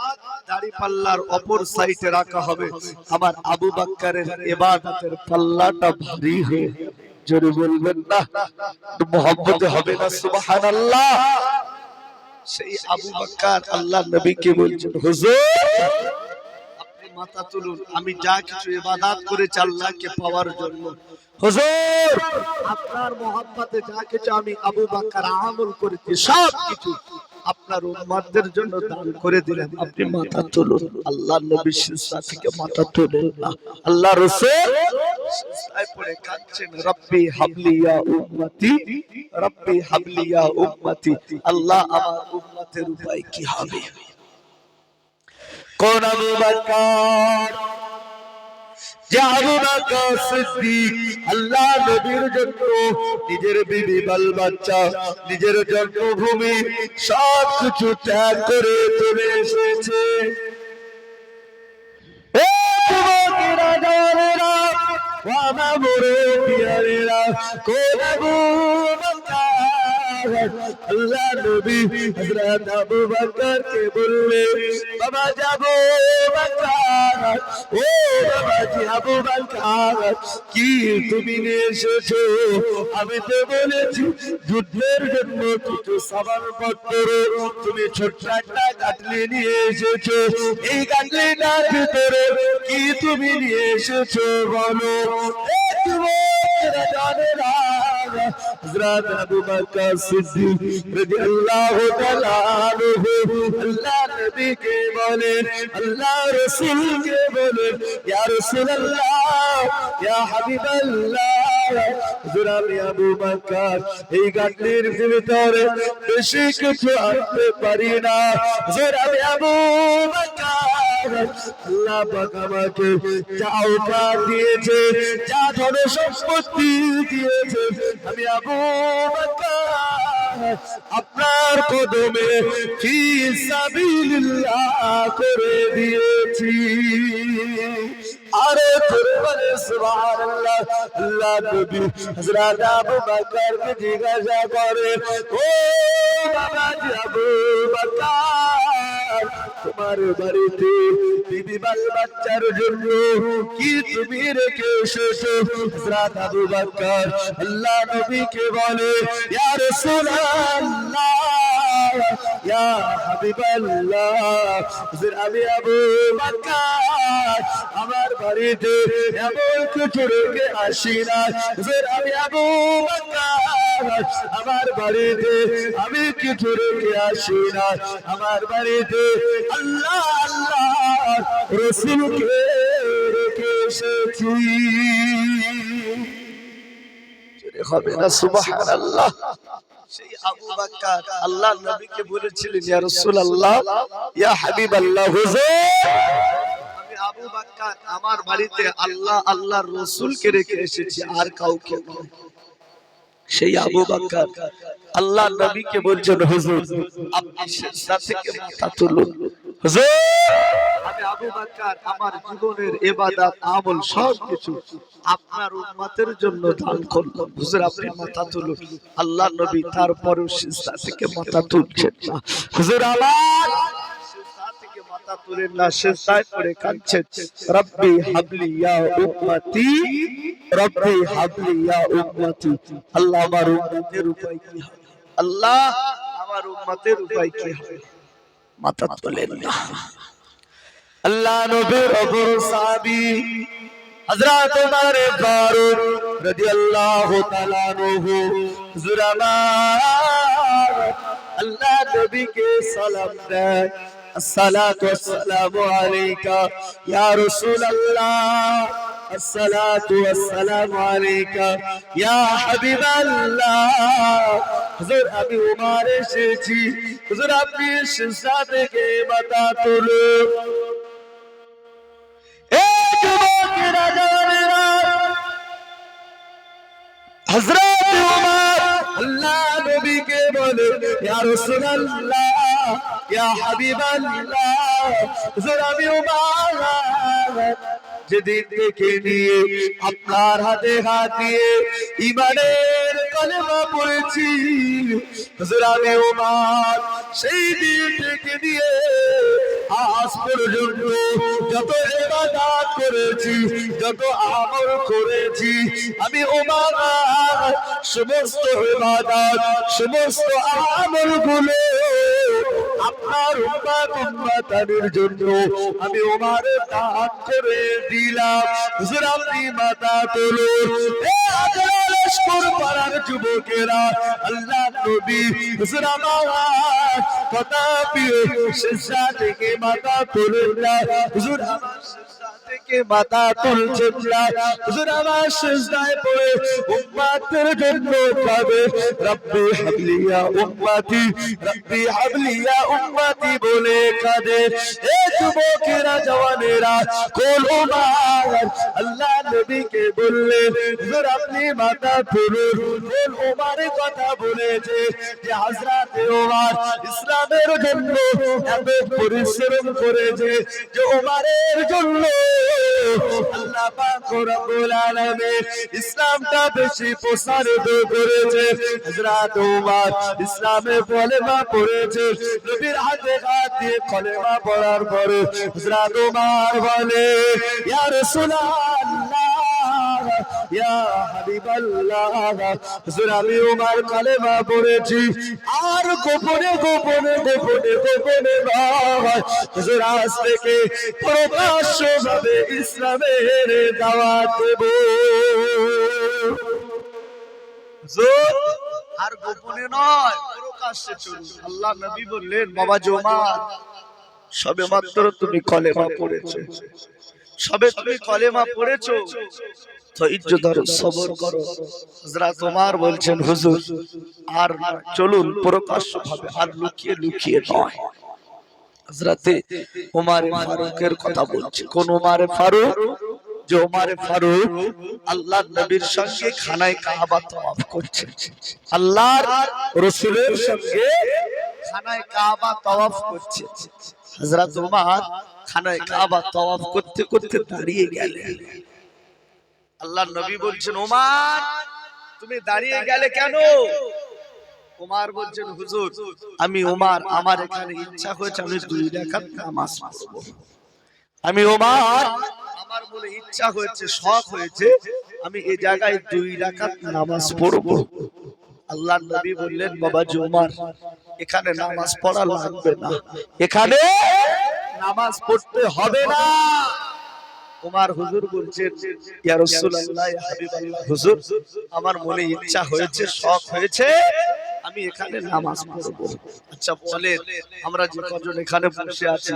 দাড়ি পাল্লার অপর সাইডে রাখা হবে। আমার আবু বকরের ইবাদতের পাল্লাটা ভারী হবে। জোরে বলবেন না? মুহাব্বতে হবে না? সুবহানাল্লাহ। সেই আবু বকর আল্লাহ নবীকে বলছেন, হুজুর আপনি মাথা তুলুন, আমি যা কিছু ইবাদত করেছি আল্লাহকে পাওয়ার জন্য, হুজুর আপনার মহব্বতে যা কিছু আমি আবু বকর আমল করেছি সব কিছু আপনার উম্মতদের জন্য দান করে দিলাম, আপনি মাথা তুলুন। আল্লাহ নবী সিজদা থেকে মাথা তুলেন না। আল্লাহ রাসূল সিজদায় পড়ে কাঁদছেন, রব্বি হাবলি ইয়া উম্মতি, রব্বি হাবলি ইয়া উম্মতি। আল্লাহ আমার উম্মতের উপায় কি হবে? কোন আবু বকর? যে আবু বকর সিদ্দিক আল্লাহ নবীর জন্য নিজের বিবি বাল বাচ্চা, নিজের জন্মভূমি সব কিছু ত্যাগ করে চলে এসেছে। ও যুবকেরা, জওয়ানেরা, ও আমার মুরব্বিয়ানেরা, কোন আবু বকর? আল্লাহ নবী হযরত আবু বকরকে বললেন, বাবা আবু বকর, ও বাবা জি আবু বকর, কি তুমি নিয়ে এসেছো? আমি তো বলেছি যুদ্ধের জন্য কিছু সামানপত্র, তুমি ছোট্ট একটা গাটলি নিয়ে এসেছো। এই গাটলিটার ভিতরে কি তুমি নিয়ে এসেছো বলো? হযরত আবু বকর সিদ্দিক রাদিয়াল্লাহু তাআলা আনহু আল্লাহ নবীকে বলেন, আল্লাহ রাসূলকে বলেন, ইয়া রাসূলুল্লাহ, ইয়া হাবিবাল্লাহ, হুজুর আমি আবু বকর এই গাটলির ভিতরে বেশি কিছু আনতে পারি না। হুজুর আমি আবু বকর, আল্লাহ পাক আমাকে যা ঔকাত দিয়েছে, যা ধন সম্পত্তি দিয়েছে, আমি আবু বকর আপনার কদমে ফি সাবিলিল্লাহ করে দিয়েছি। আরে কুরবানে সুবহানাল্লাহ। আল্লাহ নবী হযরত আবু বকরকে জিজ্ঞাসা করে, ও বাবা জি আবু বকর, তোমার বাড়িতে বিবি বাল বাচ্চার জন্য কি তুমি রেখে এসেছো? হযরত আবু বকর আল্লাহ নবীকে বলে, ইয়া রাসূলুল্লাহ, ইয়া হাবিবাল্লাহ, হুজুর আমি আবু বকর আমার বাড়িতে এমন কিছু রেখে আসি না। হুজুর আমি আবু বকর আমার বাড়িতে আমি কিছু রেখে আসি না। আমার বাড়িতে আল্লাহ আল্লাহ রাসূলকে রেখে এসেছি। হবে না? সুবহানাল্লাহ। সেই আবু বকর আল্লাহ নবীকে বলেছিলেন, ইয়া রাসূলুল্লাহ, ইয়া হাবিবাল্লাহ, হুজুর আমি আবু বকর আমার বাড়িতে আল্লাহ আল্লাহর রাসূলকে রেখে এসেছি, আর কাউকে নয়। সেই আবু বকর আল্লাহ নবীকে বলছেন, হুজুর আপনি সিজদা থেকে মাথা তুলুন। হুজুর আমি আবু বকর আমার জীবনের ইবাদত আমল সব কিছু আপনার উম্মতের জন্য দান করলাম, হুজুর আপনি মাথা তুলুন। আল্লাহ নবী তারপরেও সিজদা থেকে মাথা তুলছেন না। হুজুর আমার সিজদা থেকে মাথা তুলেন না, সিজদায় পড়ে কাঁদছেন, রব্বি হাবলি ইয়া উম্মতি, রব্বি হাবলি ইয়া উম্মতি। আল্লাহ আমার উম্মতের উপায় কি হবে? আল্লাহ আমার উম্মতের উপায় কি হবে? মাথা তোলেন না। আল্লাহ নবীর অপর সাহাবী হযরত উমর ফারুক রাদিয়াল্লাহু তাআলা আনহু, হুজুর আমার আল্লাহ নবীকে সালাম দেয়, আসসালাতু ওয়াসসালামু আলাইকা ইয়া রাসূলুল্লাহ, আসসালাতু ওয়াসসালামু আলাইকা ইয়া হাবিবাল্লাহ। হুজুর আমি উমর এসেছি, হুজুর আপনি সিজদা থেকে মাথা তুলুন। ইয়া রাসূলুল্লাহ ইয়া হাবিবাল্লাহ হুজুর আমি উমার যেদিন থেকে নিয়ে আপনার হাতে হাত দিয়ে ঈমানের কালেমা পড়েছি হুজুর আমি উমার সেই দিন থেকে নিয়ে আজ পর্যন্ত যত ইবাদত করেছি যত আমল করেছি আমি উমার সমস্ত ইবাদত সমস্ত আমলগুলো আপনার উম্মতের জন্য আমি উমার দান করে দিলাম হুজুর আপনি মাথা তুলুন এ আজরাল লস্কর পাড়ার যুবকেরা আল্লাহ নবী হুজুর আমার কথা প্রিয় সিজদা থেকে মাথা তুলুন না হুজুর আমার সিজদা থেকে মাথা তুলছেন না হুজুর আমার সিজদায় পড়ে উম্মতের জন্য কাঁদে রব্বি হাবলি ইয়া উম্মতি রব্বি হাবলি ইয়া উম্মতি বলে কাঁদে এ যুবকেরা জওয়ানেরা কোল উমার আল্লাহ নবীকে বললেন হুজুর আপনি মাথা তুলুন কোল উমারের কথা বলেছে যে হযরত উমার ইসলামের জন্য এত পরিশ্রম করেছে যে উমারের জন্য আল্লাহ পাক রব্বুল আলামিন ইসলামটা বেশি প্রসারিত করেছে হযরত উমার ইসলামে কলেমা পড়েছে নবীর হাতে হাত দিয়ে কলেমা পড়ার পরে হযরত উমার বলে ইয়া রাসূলুল্লাহ ইয়া হাবিবাল্লাহ হুজুর আমি উমার কালেমা পড়েছি আর গোপনে গোপনে গোপনে গোপনে হুজুর আজ থেকে প্রকাশ্যভাবে ইসলামের দাওয়াত দেব হুজুর আর গোপনে নয় প্রকাশ্যে চলুন আল্লাহ নবী বললেন বাবা উমার সবে মাত্র তুমি কলেমা পড়েছো সবে তুমি কলেমা পড়েছো ধৈর্য ধরো সবর করো হযরত ওমর বলছেন হুজুর আর চলুন প্রকাশ্যভাবে আর লুকিয়ে লুকিয়ে নয় হযরত ওমর ফারুকের কথা বলছি কোন ওমর ফারুক যে ওমর ফারুক আল্লাহর নবীর সঙ্গে খানায় কাবা তওয়াফ করছে আল্লাহর রাসূলের সঙ্গে খানায় কাবা তওয়াফ করছে হযরত ওমর খানায় কাবা তওয়াফ করতে করতে দাঁড়িয়ে গেলেন আল্লাহর নবী বলছেন ওমর তুমি দাঁড়িয়ে গেলে কেন ওমর বলছেন হুজুর আমি ওমর আমার এখানে ইচ্ছা হয়েছে আমি 2 রাকাত নামাজ পড়ব আমি ওমর আমার বলে ইচ্ছা হয়েছে শখ হয়েছে আমি এই জায়গায় 2 রাকাত নামাজ পড়ব আল্লাহর নবী বললেন বাবা ওমর এখানে নামাজ পড়া লাগবে না এখানে নামাজ পড়তে হবে না ওমর হুজুর বলছেন ইয়া রাসূলুল্লাহ ইয়া হাবিবাল্লাহ হুজুর আমার মনে ইচ্ছা হয়েছে শখ হয়েছে আমি এখানে নামাজ পড়ব আচ্ছা বলেন আমরা যে কজন এখানে বসে আছি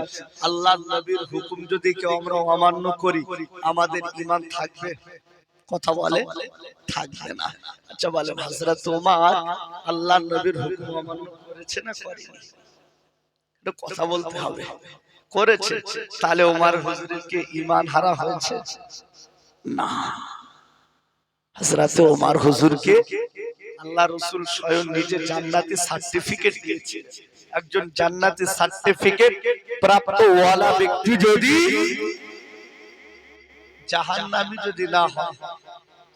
আল্লাহর নবীর হুকুম যদি কেউ আমরা অমান্য করি আমাদের ঈমান থাকবে কথা বলে থাকবে না আচ্ছা বলেন হযরত ওমর আল্লাহর নবীর হুকুম অমান্য করেছে না করেনি এটা কথা বলতে হবে করেছে তাহলে ওমর হুজুরের কি ঈমান হারা হয়েছে না হযরত ওমর হুজুরকে আল্লাহ রাসূল স্বয়ং নিজে জান্নাতি সার্টিফিকেট দিয়েছে একজন জান্নাতি সার্টিফিকেট প্রাপ্ত ওয়ালা ব্যক্তি যদি জাহান্নামী যদি না হয়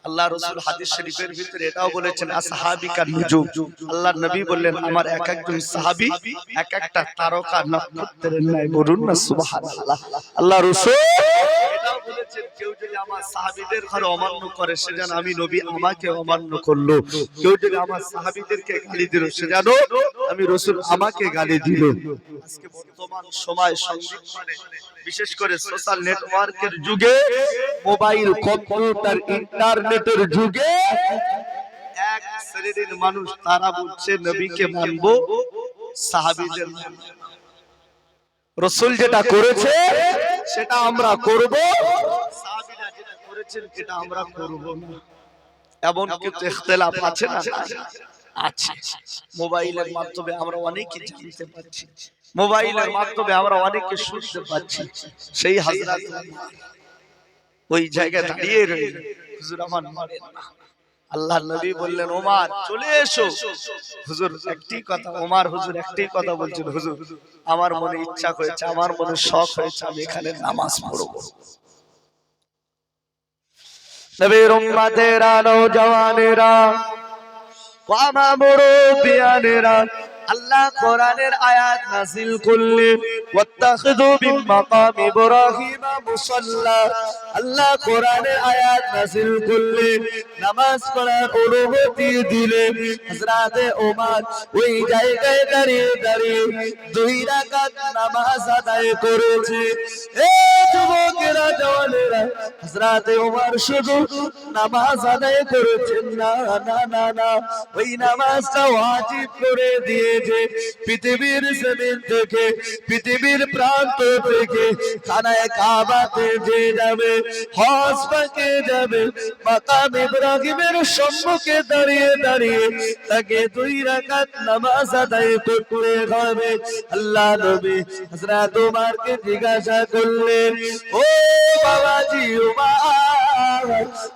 আল্লাহ রাসূল হাদিস শরীফের ভিতরে এটাও বলেছেন আসহাবিকা নুজুম আল্লাহর নবী বললেন আমার এক একজন সাহাবী এক একটা তারকা নক্ষত্রের ন্যায় বলুন না সুবহানাল্লাহ আল্লাহ রাসূল এটাও বলেছেন কেউ যদি আমার সাহাবীদের ঘরে অমান্য করে সে যেন আমি নবী আমাকে অমান্য করলো কেউ যদি আমার সাহাবীদেরকে গালি দিল সে যেন আমি রাসূল আমাকে গালি দিল আজকে বর্তমান সময় সংবিধানে বিশেষ করে সোশ্যাল নেটওয়ার্কের যুগে মোবাইল কম্পিউটার ইন্টারনেটের যুগে এক শ্রেণীর মানুষ তারা বলছে নবীকে মানবো সাহাবীদের রাসূল যেটা করেছে সেটা আমরা করব সাহাবীরা যেটা করেছেন সেটা আমরা করব না এমন কিছু ইখতিলাফ আছে না আছে মোবাইলের মাধ্যমে আমরা অনেক কিছু জানতে পারছি মোবাইলের মাধ্যমে আমরা অনেক কিছু শুনতে পাচ্ছি সেই হযরত ওই জায়গায় দাঁড়িয়ে রইলেন হুজুর আমার মানেন না আল্লাহ নবী বললেন ওমর চলে এসো। হুজুর একটি কথা, ওমর হুজুর একটি কথা বলছেন, হুজুর আমার মনে ইচ্ছা হয়েছে, আমার মনে শখ হয়েছে আমি এখানে নামাজ পড়ব। নবীর উম্মতেরা, নওজওয়ানেরা, ওয়ামা মুরব্বিয়ানেরা, আল্লাহ কোরআনের আয়াত নাযিল করলেন ওয়াত্তাখিযু মিন মাকাম ইব্রাহিম মুসাল্লা। আল্লাহ কোরআনের আয়াত নাযিল করলেন, নামাজ পড়ার অনুমতি দিলেন। হযরত ওমর ওই জায়গায় দাঁড়িয়ে দাঁড়িয়ে 2 রাকাত নামাজ আদায় করেছে। এ যুবকেরা, জওয়ানেরা, হযরত ওমর শুধু নামাজ আদায় করেছেন না, না না না, ওই নামাজটা ওয়াজিব করে দিয়েছে। পৃথিবীর জমিন থেকে, পৃথিবীর প্রান্ত থেকে খানায়ে কাবাতে যে যাবে, হজ পাকে যাবে, মাকাম ইব্রাহিমের সম্মুখে দাঁড়িয়ে দাঁড়িয়ে তাকে 2 রাকাত নামাজ আদায় করতে হবে। আল্লাহ নবী হযরত ওমরকে জিজ্ঞাসা করলেন, ও বাবাজি ওমর,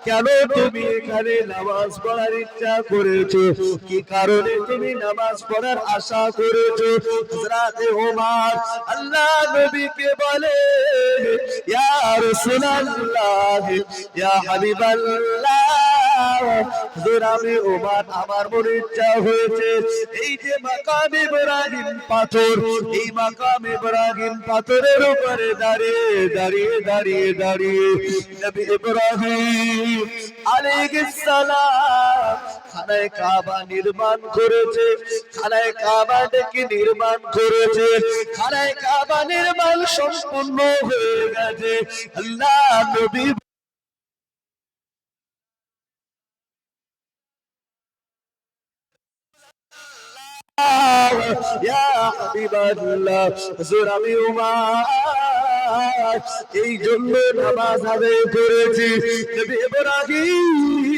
কেন তুমি এখানে নামাজ পড়ার ইচ্ছা করেছো? কি কারণে তুমি নামাজ পড়ার আশা করেছো? হযরত ওমর আল্লাহ নবীকে বলে, ইয়া রাসূলুল্লাহ, ইয়া হাবিবাল্লাহ, হুজুর আমি ওমর, আমার মনে ইচ্ছা হয়েছে এই যে মাকাম ইব্রাহিম পাথর, এই মাকাম ইব্রাহিম পাথরের উপরে দাঁড়িয়ে দাঁড়িয়ে দাঁড়িয়ে দাঁড়িয়ে নবী ইব্রাহিম আলাইহিস সালাম খানায়ে কাবা নির্মাণ করেছে। খানায়ে কাবাটাকে নির্মাণ করেছে, খানায়ে কাবা নির্মাণ সম্পূর্ণ হয়ে গেছে। আল্লাহ নবী ইয়া হাবিবাল্লাহ, হুজুর আমি ওমর এই জন্য নামাজ আদায় করেছি। নবী ইব্রাহিম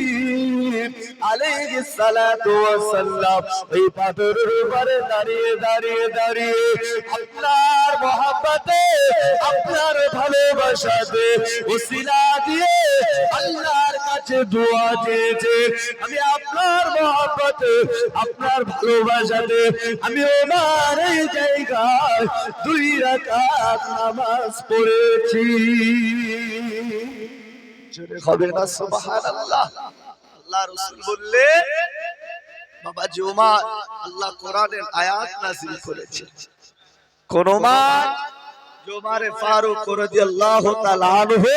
আলাইহিস সালাতু ওয়াস সালাম এই পাথরের উপরে দাঁড়িয়ে দাঁড়িয়ে দাঁড়িয়ে আপনার মহব্বতে, আপনার ভালোবাসাতে ওসিলা দিয়ে আল্লাহর কাছে দোয়া চেয়েছে। আমি আপনার মহব্বতে, আপনার ভালোবাসাতে আমি ওমর এই জায়গায় 2 রাকাত নামাজ পড়েছি। জোরে হবে না সুবহানাল্লাহ। আল্লাহ রাসূল বললেন, বাবাজি ওমর, আল্লাহ কোরআনের আয়াত নাযিল করেছে, কোন ওমর? ওমর ফারুক রাদিয়াল্লাহু তাআলা আনহু।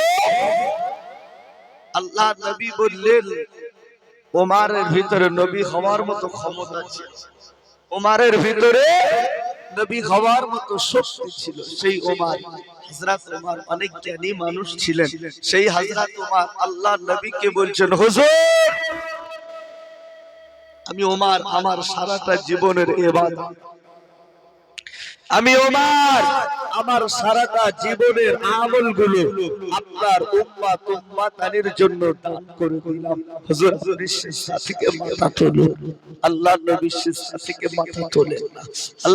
আল্লাহ নবী বললেন ওমরের ভিতরে নবী হওয়ার মতো ক্ষমতা ছিল, ওমরের ভিতরে নবী হওয়ার মতো শক্তি ছিল। সেই ওমর, হযরত ওমর অনেক জ্ঞানী মানুষ ছিলেন। সেই হযরত ওমর আল্লাহ নবীকে বলছেন, হুজুর আমি ওমর আমার সারাটা জীবনের ইবাদত, আমি ওমর আমার সারাটা জীবনের আমলগুলো আপনার উম্মত উম্মাতানির জন্য দান করে দিলাম। হুজুর নিঃশ্বাস থেকে মাথা তোলেন, আল্লাহর নবী নিঃশ্বাস থেকে মাথা তোলেন না।